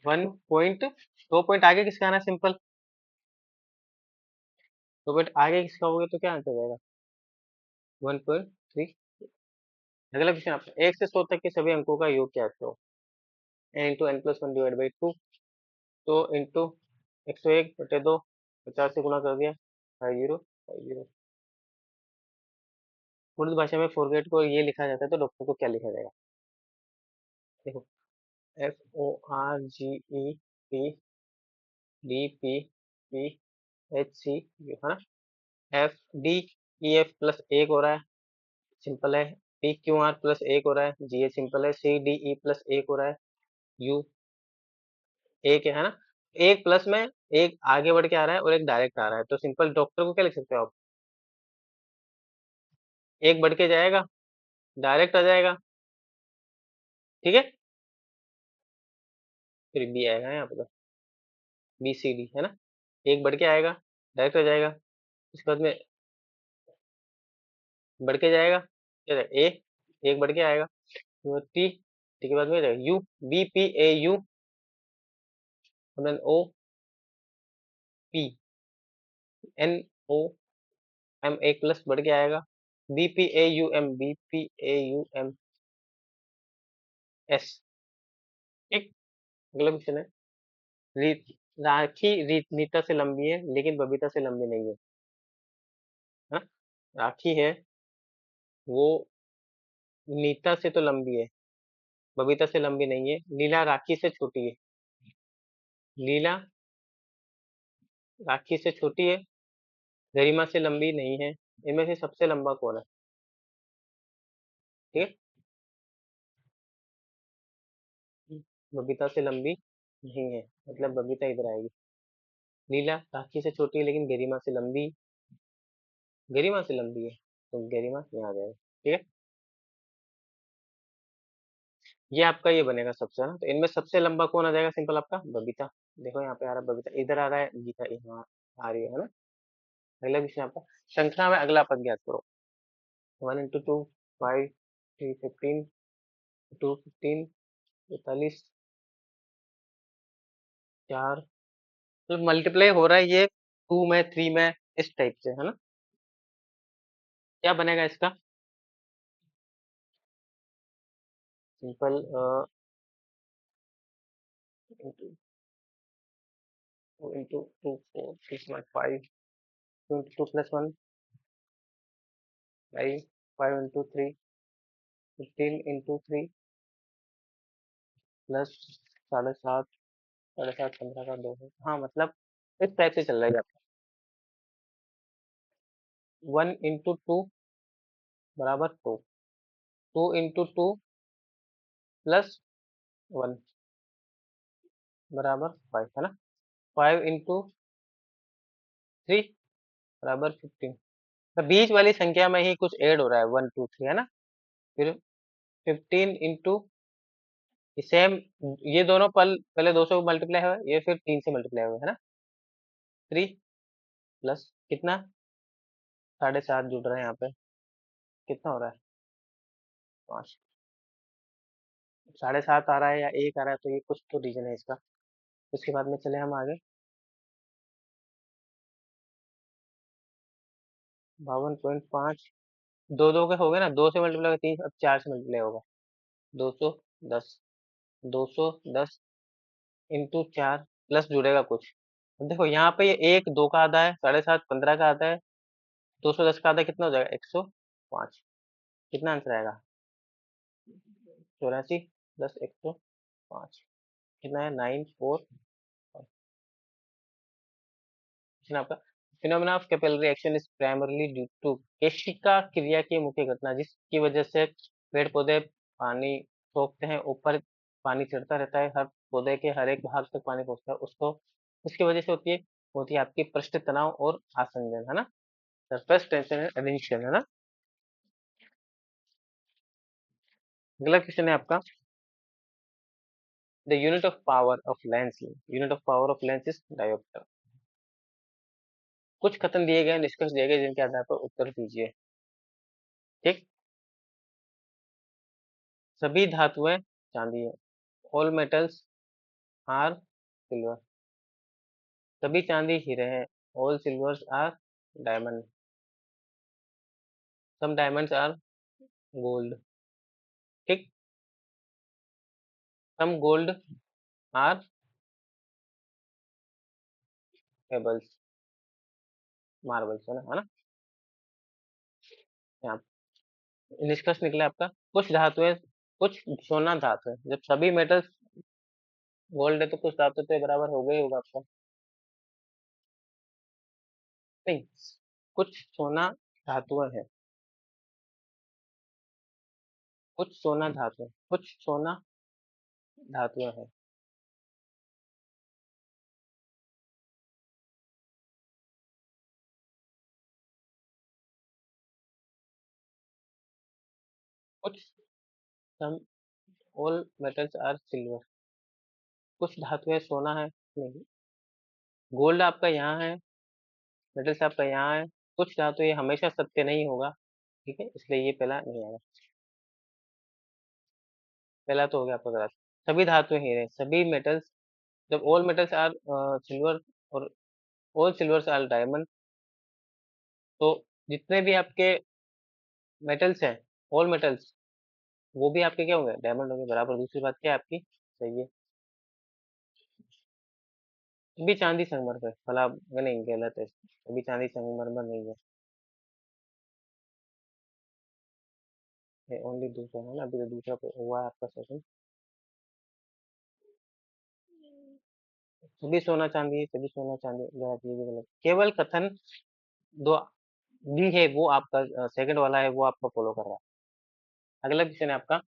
1 पॉइंट, 2 पॉइंट आगे किसका आना है सिंपल। 2 पॉइंट आगे किसका होगा तो क्या आंसर आएगा? 1.3। अगला क्वेश्चन आपका, 1 से 100 तक के सभी अंकों का योग क्या है? तो n × n+1 डिवाइड बाई 2, तो इंटू 101/2, 50 से गुणा कर दिया, 50 50। उर्दू भाषा में फॉरगेट को ये लिखा जाता है तो डॉक्टर को क्या लिखा जाएगा? देखो, FORGETPDPPHC, है ना। FDEF+1 हो रहा है, सिंपल है। PQR+1 हो रहा है, GH सिंपल है। CDE+1 हो रहा है, U 1 है ना। एक प्लस में एक आगे बढ़ के आ रहा है और एक डायरेक्ट आ रहा है, तो सिंपल डॉक्टर को क्या लिख सकते हो आप? एक बढ़ के जाएगा, डायरेक्ट आ जाएगा, ठीक है। फिर बी आएगा यहाँ पे, तो बी सी डी है ना। एक बढ़ के आएगा, डायरेक्ट आ जाएगा, उसके बाद में बढ़ के जाएगा, क्या जाएगा? ए, एक बढ़ के आएगा, टी, टी के बाद में जाएगा U, B P A U, O P N O M, एक प्लस बढ़ के आएगा, B P A U M, B P A U M S, ठीक। अगला क्वेश्चन है, रीत, राखी नीता से लंबी है लेकिन बबीता से लंबी नहीं है, हाँ। राखी है वो नीता से तो लंबी है, बबीता से लंबी नहीं है। लीला राखी से छोटी है, लीला राखी से छोटी है, गरिमा से लंबी नहीं है। इनमें से सबसे लंबा कौन है? ठीक है, बबीता से लंबी नहीं है, मतलब बबीता इधर आएगी। लीला राखी से छोटी है लेकिन गरिमा से लंबी, गरिमा से लंबी है, तो गरिमा यहाँ आ जाएगा, ठीक है। ये आपका ये बनेगा सबसे, ना, तो इनमें सबसे लंबा कौन आ जाएगा? सिंपल आपका बबीता। देखो यहाँ पे आ रहा है बबीता, इधर आ रहा है गीता, यहाँ आ रही है ना। अगला क्वेश्चन आपका, श्रृंखला में अगला पद ज्ञात करो। 1 into 2, 5, 3, 15, 2, 15, 45, 4, तो मल्टीप्लाई हो रहा है ये 2 में, 3 में, इस टाइप से, है ना। क्या बनेगा इसका? Simple, into 2, 4, 6, 5, 2 + 1, 5, 5 into 3, 15 into 3, plus 7.5, 7.5 15 का 2 है, हाँ, मतलब इस टाइप से चल रहा है आपका। 1 into 2 बराबर 2, 2 into 2 +1 बराबर 5, है ना। 5 into 3 बराबर 15, तो बीच वाली संख्या में ही कुछ ऐड हो रहा है, 1 2 3, है ना। फिर 15 into सेम, ये दोनों पल पहले 2 से मल्टीप्लाई हुआ, ये फिर 3 से मल्टीप्लाई हुआ, है ना। 3 प्लस कितना, 7.5 जुड़ रहा है यहाँ पे, कितना हो रहा है? 5, 7.5 आ रहा है या 1 आ रहा है, तो ये कुछ तो रीजन है इसका। उसके बाद में चले हम आगे, 52.5, दो दो के हो गए ना, 2 से मल्टीप्लाई होगा 3, अब 4 से मल्टीप्लाई होगा, 210, 210 इंटू 4, प्लस जुड़ेगा कुछ। अब देखो यहाँ पे ये 1 2 का आधा है, 7.5 15 का आधा है, 210 का आधा कितना हो जाएगा? 105। कितना आंसर आएगा? 84 प्लस 105, कितना है? 945। क्वेश्चन आपका, phenomena of capillary action is primarily due to, केशिका क्रिया की मुख्य घटना जिसकी वजह से पेड़ पौधे पानी सोखते हैं, ऊपर पानी चढ़ता रहता है, हर पौधे के हर एक भाग तक पानी पहुंचता है उसको, उसकी वजह से होती है आपकी पृष्ठ तनाव और आसंजन, है ना। सरफेस टेंशन एंड एडिशन, है ना। अगला क्वेश्चन है आपका, the unit of power of lens, unit of power of lens is dioptre. कुछ कथन दिए गए, निष्कर्ष दिए गए, जिनके आधार पर उत्तर दीजिए, ठीक। सभी धातुएं चांदी है, ऑल मेटल्स आर सिल्वर, सभी चांदी हीरे हैं, all silvers are diamond, some diamonds are gold, ठीक। Some gold are pebbles, marbles, है ना। यहाँ निष्कर्ष निकला आपका, कुछ धातुएं, कुछ सोना धातु है, जब सभी मेटल्स गोल्ड है तो कुछ धातु तो बराबर हो गई होगा आपका, नहीं, कुछ सोना धातुएं हैं, कुछ सोना धातु, कुछ सोना धातुएं हैं, some all metals are silver. कुछ धातुएं सोना है नहीं, गोल्ड आपका यहाँ है, मेटल्स आपका यहाँ है। कुछ धातु ये हमेशा सत्य नहीं होगा, ठीक है, इसलिए ये पहला नहीं आएगा। पहला तो हो गया आपका गलत। सभी धातुएं हीरे, सभी मेटल्स, जब ऑल मेटल्स आर सिल्वर और ऑल सिल्वर्स आर डायमंड, तो जितने भी आपके मेटल्स हैं, ऑल मेटल्स, वो भी आपके क्या होंगे, डायमंड होंगे, बराबर। दूसरी बात क्या है आपकी सही है। अभी चांदी संगमरमर है, भला नहीं, गलत है। अभी चांदी संगमरमर नहीं है, ओनली दूसरा है ना, अभी तो दूसरा हुआ है आपका सेकंड। सभी सोना चांदी है, सभी सोना चांदी, गलत, ये भी गलत। केवल कथन दो दी है वो आपका सेकंड वाला है, वो आपको फॉलो कर रहा है। अगला क्वेश्चन है आपका,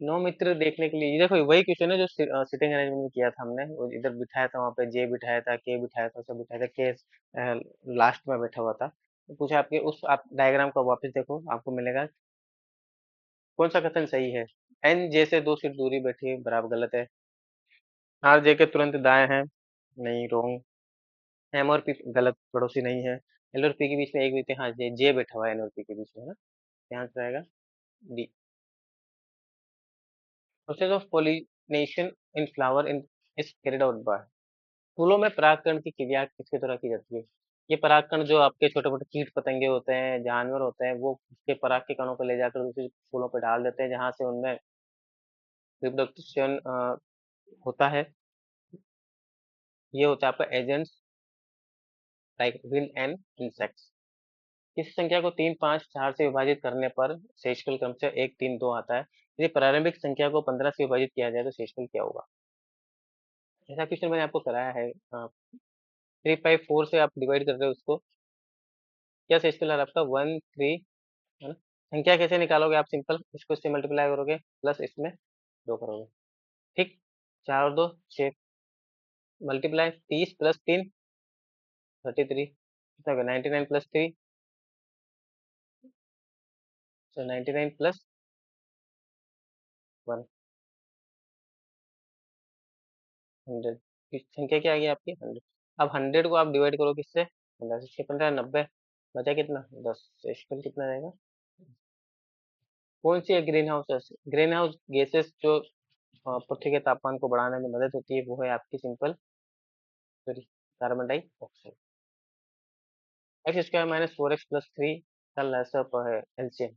नौ मित्र देखने के लिए, ये देखो वही क्वेश्चन है जो सिटिंग अरेंजमेंट में किया था हमने। वो इधर बिठाया था, वहाँ पे जे बिठाया था, के बिठाया था, सब बिठाया था, के लास्ट में बैठा हुआ था। तो पूछा आपके उस, आप डायग्राम को वापस देखो, आपको मिलेगा कौन सा कथन सही है। एन जे से 2 फीट दूरी बैठी है, बराबर गलत है। आर जे के तुरंत दाएं हैं, नहीं, रॉन्ग। एम और पी गलत, पड़ोसी नहीं है। एल और पी के बीच में एक व्यक्ति, हाँ, जे बैठा हुआ है एन और पी के बीच में, है ना। ध्यान से रहेगा D. Process of pollination in flower in is carried out by. फूलों में परागकण की क्रिया किसके द्वारा की जाती है। ये परागकण जो आपके छोटे मोटे कीट पतंगे होते हैं, जानवर होते हैं, वो उसके पराग के कणों को ले जाकर दूसरे फूलों पर डाल देते हैं, जहां से उनमें रिप्रोडक्शन होता है। ये होता है आपका agents like wind and insects. किसी संख्या को 3, 5, 4 से विभाजित करने पर शेषफल क्रमशः 1, 3, 2 आता है। यदि प्रारंभिक संख्या को 15 से विभाजित किया जाए तो शेषफल क्या होगा। ऐसा क्वेश्चन मैंने आपको कराया है। 3/4 से आप डिवाइड कर रहे हो उसको, क्या शेषफल आ रहा है आपका 1, 3, है ना। संख्या कैसे निकालोगे आप, सिंपल, इसको इससे मल्टीप्लाई करोगे, प्लस इसमें 2 करोगे, ठीक। 4 और 2 6, मल्टीप्लाई 30 प्लस 3 33, कितना होगा 99 प्लस 3, सो 99 प्लस 1, 100। संख्या क्या आ गई आपकी 100। अब 100 को आप डिवाइड करो किससे, 15 से, 6 15 90, बचा कितना 10, शेषफल कितना रहेगा। कौन सी है green house, green house gases जो पृथ्वी के तापमान को बढ़ाने में मदद होती है, वो है आपकी simple, sorry, carbon dioxide. X square minus 4x plus 3 का लैसर पर है एलसीएम,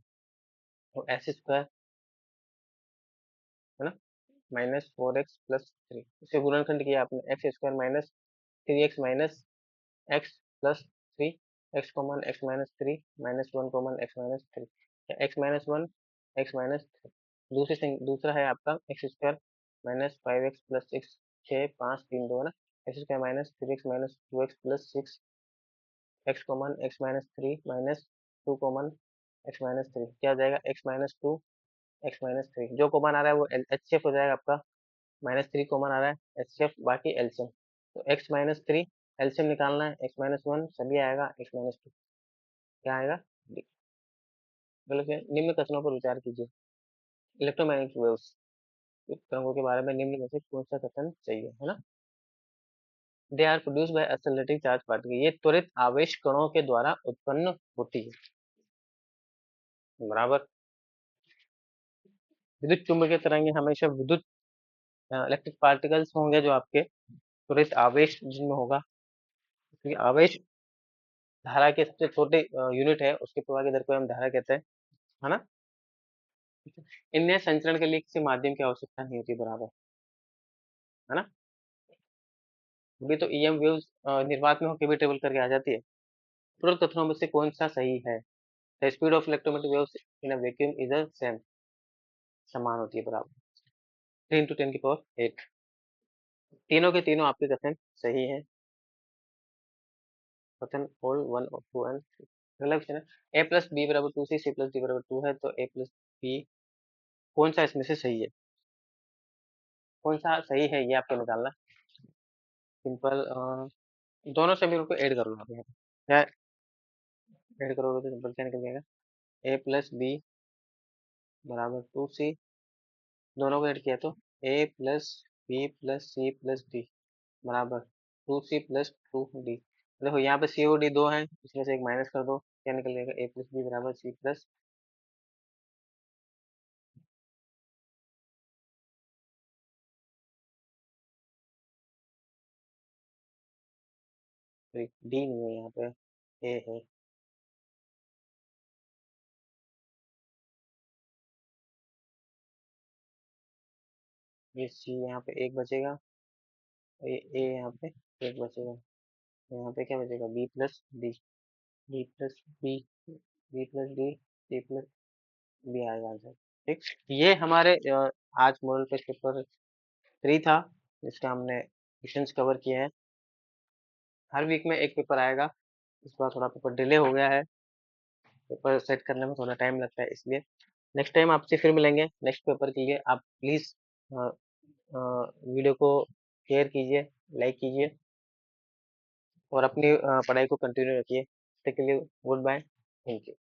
तो एक्स स्क्वायर, है ना, माइनस 4x प्लस 3, इसे गुणनखंड किया आपने, x square minus 3x minus x plus 3, x common x minus 3 minus 1 common x minus 3, x minus 1 x minus 3। दूसरा है आपका X square minus 5x plus 6, 6 5 3 2, है ना। X square minus 3x minus 2x plus 6, x common x minus 3 minus 2 common x minus 3, क्या आ जाएगा x minus 2 x minus 3, जो common आ रहा है वो एच एफ हो जाएगा आपका, माइनस 3 कॉमन आ रहा है एच एफ, बाकी एल्सियम, तो एक्स माइनस 3 एल्सियम निकालना है, एक्स माइनस 1 सभी आएगा, एक्स माइनस 2 क्या आएगा डी। गलत है। निम्न कथनों पर विचार कीजिए। इलेक्ट्रोमैग्नेटिक वेव्स, तरंगों के बारे में निम्न में से कौन सा कथन चाहिए, है ना। They are produce by accelerating charge particle, ये त्वरित आवेश कणों के द्वारा उत्पन्न होती है, बराबर। विद्युत चुम्बकीय तरंगे हमेशा विद्युत इलेक्ट्रिक पार्टिकल्स होंगे जो आपके त्वरित आवेश जिनमें होगा, क्योंकि आवेश धारा के सबसे छोटे यूनिट है, उसके प्रवाह की दर को हम धारा कहते हैं, है ना। इनमें संचरण के लिए किसी माध्यम की आवश्यकता नहीं होती, बराबर, है ना। अभी तो ईएम वेव्स निर्वात में होकर भी ट्रेवल करके आ जाती है। पूर्व कथनों में से कौन सा सही है। The speed of electromagnetic waves in a vacuum is the same, समान होती है, बराबर। 3 into 10 की पावर 8, तीनों के तीनों आपके कथन सही है। कथन ऑल 1 और 2 एंड 3। अगला क्वेश्चन है, a प्लस बी बराबर 2c, c प्लस डी बराबर 2 है, तो a प्लस बी कौन सा इसमें से सही है, कौन सा सही है, ये आपको निकालना। सिंपल, दोनों समीकरण को ऐड कर लो आप यहाँ पे। क्या, ऐड करोगे तो सिंपल क्या निकल जाएगा, a प्लस बी बराबर 2c, दोनों को ऐड किया तो a+b+c+d बराबर 2c+2d। देखो यहाँ पे सी और डी दो हैं, इसमें से एक माइनस कर दो, क्या निकलेगा, a+b बराबर c+। डी नहीं है यहाँ पे, ए है। ये सी यहाँ पे एक बचेगा, ए यहाँ पे एक बचेगा, तो यहाँ पे क्या बचेगा, b+d, b+b, b+d, c+b आएगा आंसर। ठीक, ये हमारे आज मॉडल टेस्ट पेपर 3 था, जिसका हमने क्वेश्चंस कवर किए हैं। हर वीक में एक पेपर आएगा, इस बार थोड़ा पेपर डिले हो गया है, पेपर सेट करने में थोड़ा टाइम लगता है, इसलिए नेक्स्ट टाइम आपसे फिर मिलेंगे नेक्स्ट पेपर के लिए। आप प्लीज़ वीडियो को शेयर कीजिए, लाइक कीजिए और अपनी पढ़ाई को कंटिन्यू रखिए। तब तक के लिए गुड बाय, थैंक यू।